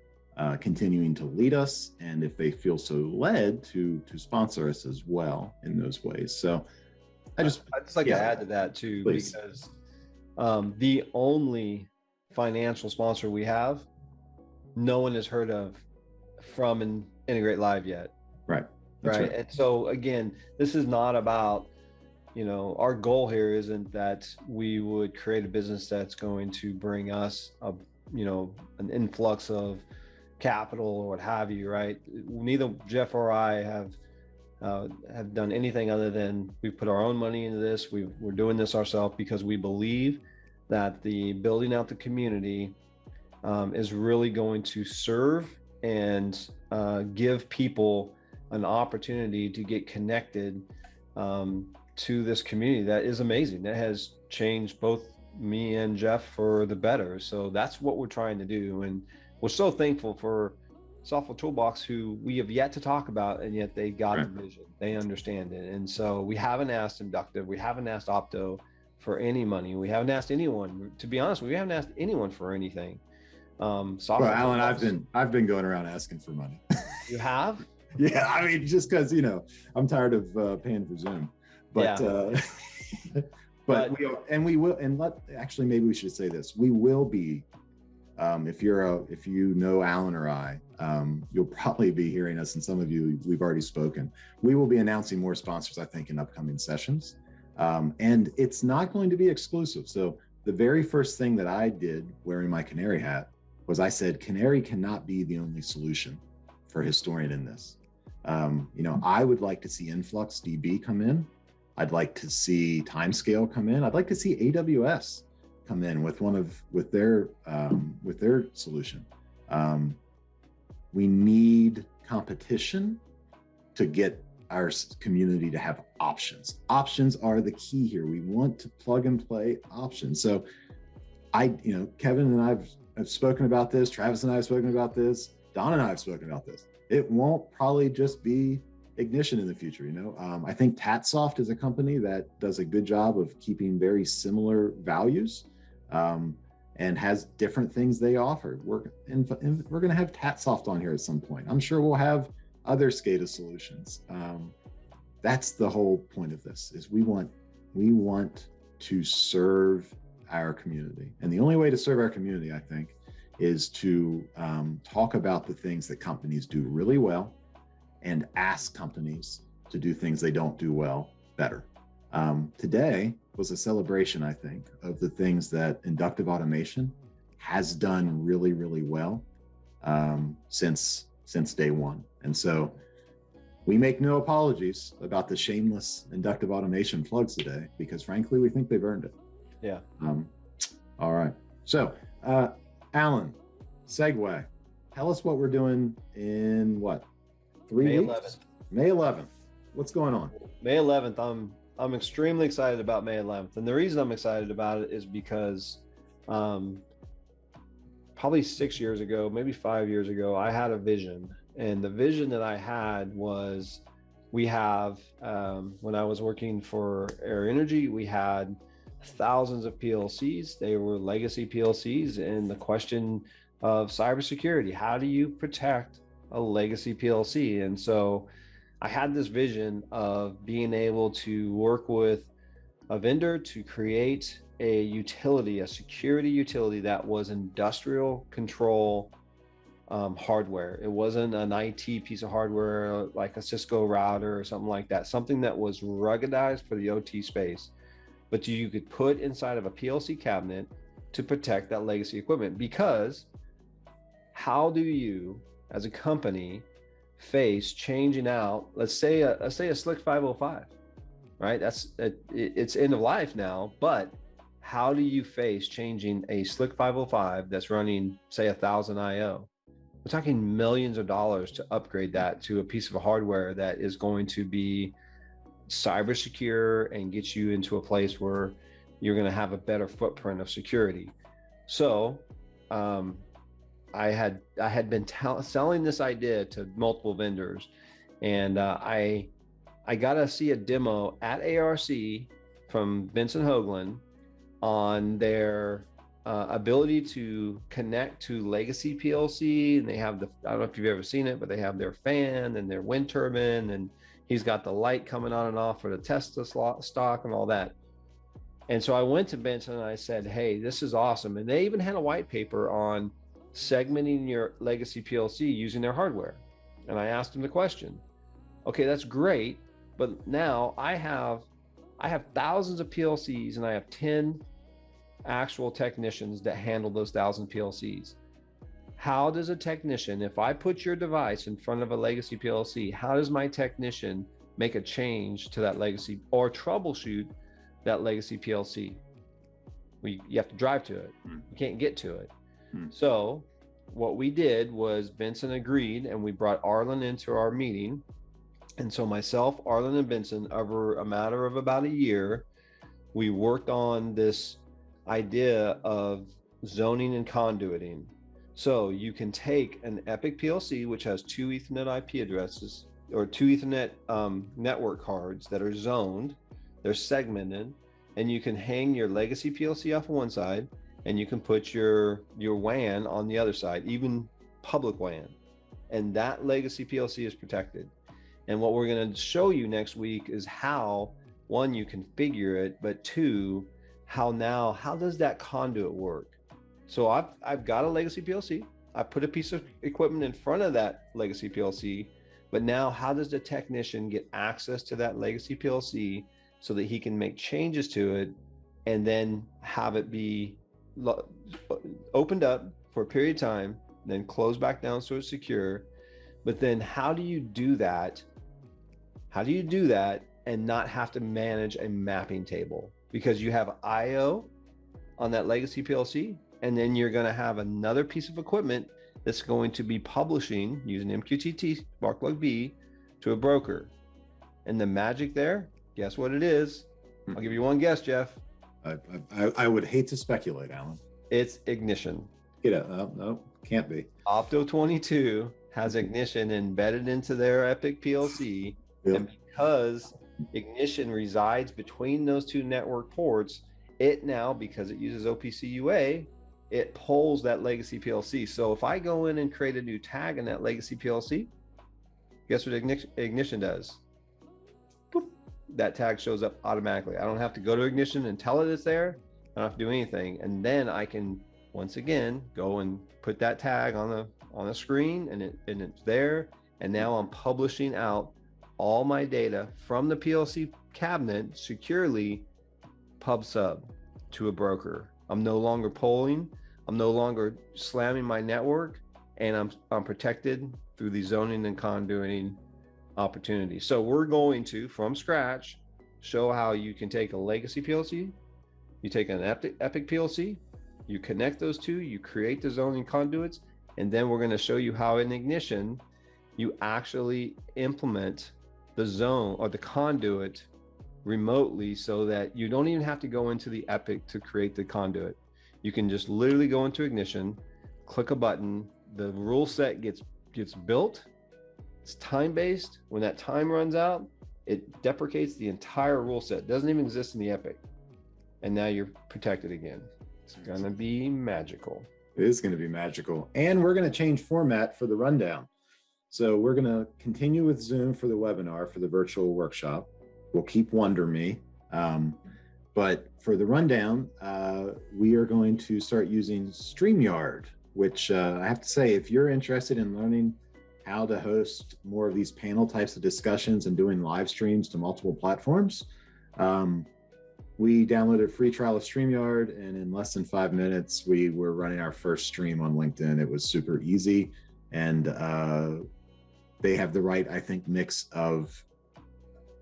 continuing to lead us, and if they feel so led, to sponsor us as well in those ways. So I'd just like to add to that too, please. Because the only financial sponsor we have, no one has heard of from IntegrateLive yet. Right. Right. And so again, this is not about, our goal here isn't that we would create a business that's going to bring us an influx of capital or what have you, right? Neither Jeff or I have done anything other than we put our own money into this. We're doing this ourselves because we believe that the building out the community is really going to serve and give people an opportunity to get connected to this community that is amazing, that has changed both me and Jeff for the better. So that's what we're trying to do, and we're so thankful for Software Toolbox, who we have yet to talk about, and yet they got the vision, they understand it. And so we haven't asked Inductive, we haven't asked Opto for any money, we haven't asked anyone, to be honest, we haven't asked anyone for anything. Well, Alan, I've been going around asking for money. You have? Yeah, I mean, just because, you know, I'm tired of paying for Zoom, but but we are, and we will, and actually maybe we should say this: we will be, if you know Alan or I, you'll probably be hearing us, and some of you we've already spoken. We will be announcing more sponsors, I think, in upcoming sessions, and it's not going to be exclusive. So the very first thing that I did wearing my Canary hat was I said, Canary cannot be the only solution for Historian in this. You know, I would like to see InfluxDB come in. I'd like to see Timescale come in. I'd like to see AWS come in with their solution. We need competition to get our community to have options. Options are the key here. We want to plug and play options. So Kevin and I've spoken about this. Travis and I have spoken about this. Don and I have spoken about this. It won't probably just be Ignition in the future. I think TatSoft is a company that does a good job of keeping very similar values, and has different things they offer. We're going to have TatSoft on here at some point. I'm sure we'll have other SCADA solutions. That's the whole point of this, is we want to serve our community. And the only way to serve our community, I think, is to talk about the things that companies do really well and ask companies to do things they don't do well better. Today was a celebration, I think, of the things that Inductive Automation has done really, really well since day one. And so we make no apologies about the shameless Inductive Automation plugs today, because frankly, we think they've earned it. Yeah. All right. So, Alan, segue. Tell us what we're doing in what? 3 weeks? 11th. May 11th. What's going on? May 11th. I'm extremely excited about May 11th. And the reason I'm excited about it is because probably 6 years ago, maybe 5 years ago, I had a vision. And the vision that I had was, we have, when I was working for Air Energy, we had thousands of PLCs. They were legacy PLCs. And the question of cybersecurity, how do you protect a legacy PLC? And so I had this vision of being able to work with a vendor to create a utility, a security utility that was industrial control hardware. It wasn't an IT piece of hardware like a Cisco router or something like that, something that was ruggedized for the OT space, but you could put inside of a PLC cabinet to protect that legacy equipment. Because how do you, as a company, face changing out, let's say a Slick 505, right? It's end of life now, but how do you face changing a Slick 505 that's running, say, 1,000 IO? We're talking millions of dollars to upgrade that to a piece of hardware that is going to be cyber secure and get you into a place where you're going to have a better footprint of security. So I had been selling this idea to multiple vendors, and I got to see a demo at ARC from Benson Hoagland on their ability to connect to legacy PLC. And they have I don't know if you've ever seen it, but they have their fan and their wind turbine, and he's got the light coming on and off for the Tesla stock and all that. And so I went to Benson and I said, hey, this is awesome. And they even had a white paper on segmenting your legacy PLC using their hardware. And I asked him the question, okay, that's great, but now I have thousands of PLCs and I have 10 actual technicians that handle those 1,000 PLCs. how does a technician, if I put your device in front of a legacy PLC, how does my technician make a change to that legacy or troubleshoot that legacy PLC? You have to drive to it. You can't get to it. So what we did was Benson agreed, and we brought Arlen into our meeting. And so myself, Arlen, and Benson, over a matter of about a year, we worked on this idea of zoning and conduiting. So you can take an Epic PLC, which has 2 Ethernet IP addresses or 2 Ethernet network cards that are zoned, they're segmented, and you can hang your legacy PLC off of one side, and you can put your WAN on the other side, even public WAN. And that legacy PLC is protected. And what we're going to show you next week is how, one, you configure it, but two, how does that conduit work? So I've got a legacy PLC. I put a piece of equipment in front of that legacy PLC, but now how does the technician get access to that legacy PLC so that he can make changes to it and then have it be opened up for a period of time, then closed back down so it's secure. But then how do you do that? How do you do that and not have to manage a mapping table? Because you have IO on that legacy PLC, and then you're going to have another piece of equipment that's going to be publishing using MQTT Sparkplug B to a broker. And the magic there, guess what it is? I'll give you one guess, Jeff. I would hate to speculate, Alan. It's ignition. No, can't be. Opto22 has ignition embedded into their Epic PLC. Yep. And because ignition resides between those two network ports, it now, because it uses OPC UA, it pulls that legacy PLC. So if I go in and create a new tag in that legacy PLC, guess what ignition does? Boop, that tag shows up automatically. I don't have to go to ignition and tell it it's there. I don't have to do anything. And then I can, once again, go and put that tag on the screen, and it's there. And now I'm publishing out all my data from the PLC cabinet securely pub sub to a broker. I'm no longer polling. I'm no longer slamming my network, and I'm protected through the zoning and conduiting opportunities. So we're going to, from scratch, show how you can take a legacy PLC, you take an Epic PLC, you connect those two, you create the zoning conduits, and then we're going to show you how in ignition you actually implement the zone or the conduit remotely, so that you don't even have to go into the Epic to create the conduit. You can just literally go into ignition, click a button, the rule set gets built. It's time-based. When that time runs out, it deprecates the entire rule set. It doesn't even exist in the Epic. And now you're protected again. It's gonna be magical. It is gonna be magical. And we're gonna change format for the rundown. So we're gonna continue with Zoom for the webinar, for the virtual workshop. We'll keep Wonder Me. But for the rundown, we are going to start using StreamYard, which I have to say, if you're interested in learning how to host more of these panel types of discussions and doing live streams to multiple platforms, we downloaded a free trial of StreamYard, and in less than 5 minutes, we were running our first stream on LinkedIn. It was super easy, and they have the right, I think, mix of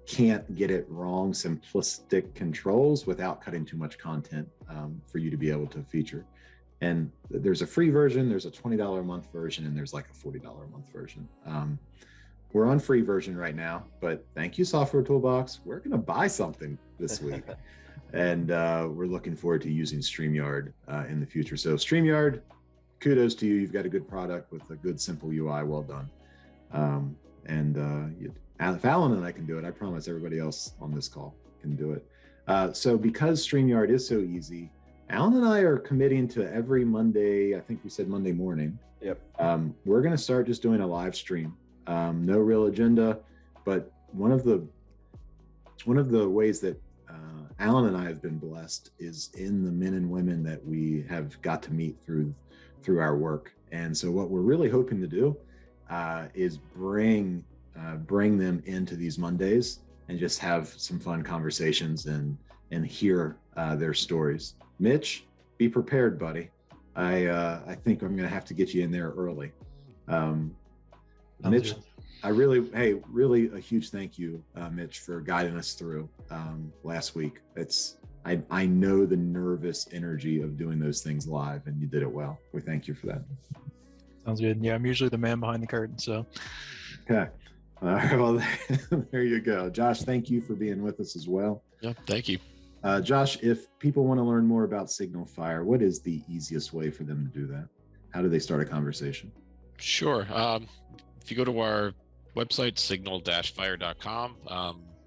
can't get it wrong, simplistic controls without cutting too much content for you to be able to feature. And there's a free version, there's a $20 a month version, and there's like a $40 a month version. We're on free version right now, but thank you, Software Toolbox. We're gonna buy something this week. And we're looking forward to using StreamYard in the future. So StreamYard, kudos to you. You've got a good product with a good, simple UI. Well done. If Alan and I can do it, I promise everybody else on this call can do it. So because StreamYard is so easy, Alan and I are committing to every Monday, I think we said Monday morning. Yep. We're going to start just doing a live stream. No real agenda, but one of the ways that Alan and I have been blessed is in the men and women that we have got to meet through our work. And so what we're really hoping to do is bring them into these Mondays and just have some fun conversations and hear their stories. Mitch, be prepared, buddy. I think I'm going to have to get you in there early. Sounds Mitch, good. really a huge thank you, Mitch, for guiding us through last week. I know the nervous energy of doing those things live, and you did it well. We thank you for that. Sounds good. Yeah, I'm usually the man behind the curtain, so. Okay. All right, well, there you go. Josh, thank you for being with us as well. Yep, thank you. Josh, if people want to learn more about SignalFire, what is the easiest way for them to do that? How do they start a conversation? Sure. If you go to our website, signal-fire.com,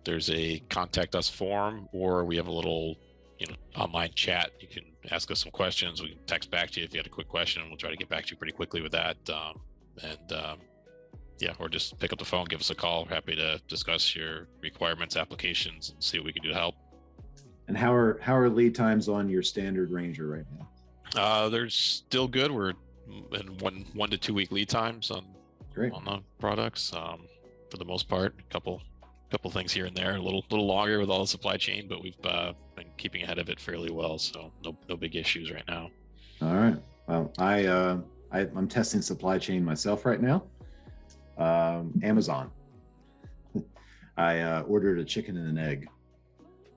there's a contact us form, or we have a little online chat. You can ask us some questions. We can text back to you if you had a quick question, and we'll try to get back to you pretty quickly with that. Or just pick up the phone, give us a call. We're happy to discuss your requirements, applications, and see what we can do to help. And how are lead times on your standard Ranger right now? They're still good. We're in 1 to 2 week lead times on the products. For the most part, a couple things here and there, a little longer with all the supply chain, but we've been keeping ahead of it fairly well. So no big issues right now. All right. Well, I'm testing supply chain myself right now. Amazon. I ordered a chicken and an egg.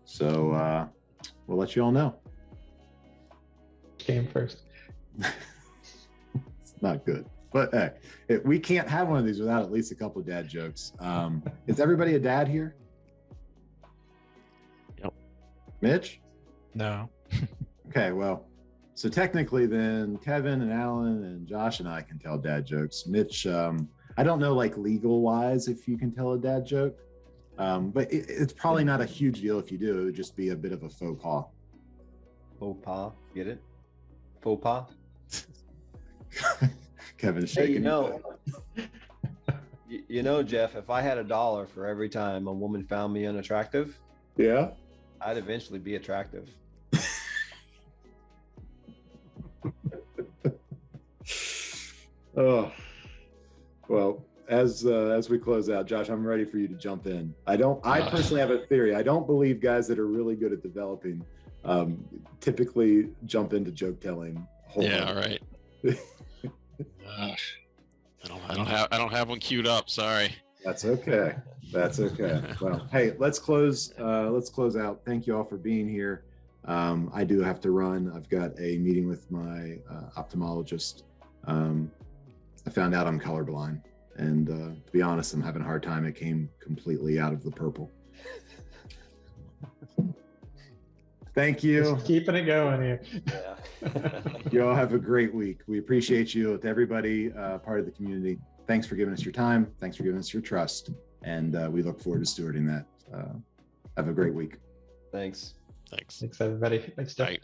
So we'll let you all know. Came first. It's not good. But hey, we can't have one of these without at least a couple of dad jokes. Is everybody a dad here? Yep. Mitch? No. Okay, well, so technically then Kevin and Alan and Josh and I can tell dad jokes. Mitch, I don't know like legal wise if you can tell a dad joke, but it's probably not a huge deal if you do. It would just be a bit of a faux pas. Faux pas, get it? Faux pas. Kevin's Hey, shaking. Jeff, if I had $1 for every time a woman found me unattractive, Yeah. I'd eventually be attractive. Oh, well, as we close out, Josh, I'm ready for you to jump in. I personally have a theory. I don't believe guys that are really good at developing typically jump into joke telling. Yeah, right. I don't have one queued up. Sorry. That's okay. Well, hey, let's close out. Thank you all for being here. I do have to run. I've got a meeting with my ophthalmologist. I found out I'm colorblind, and to be honest, I'm having a hard time. It came completely out of the purple. Thank you. Just keeping it going here. Yeah. You all have a great week. We appreciate you with everybody, part of the community. Thanks for giving us your time. Thanks for giving us your trust. And we look forward to stewarding that. Have a great week. Thanks. Thanks. Thanks, everybody. Thanks, Jeff. Bye.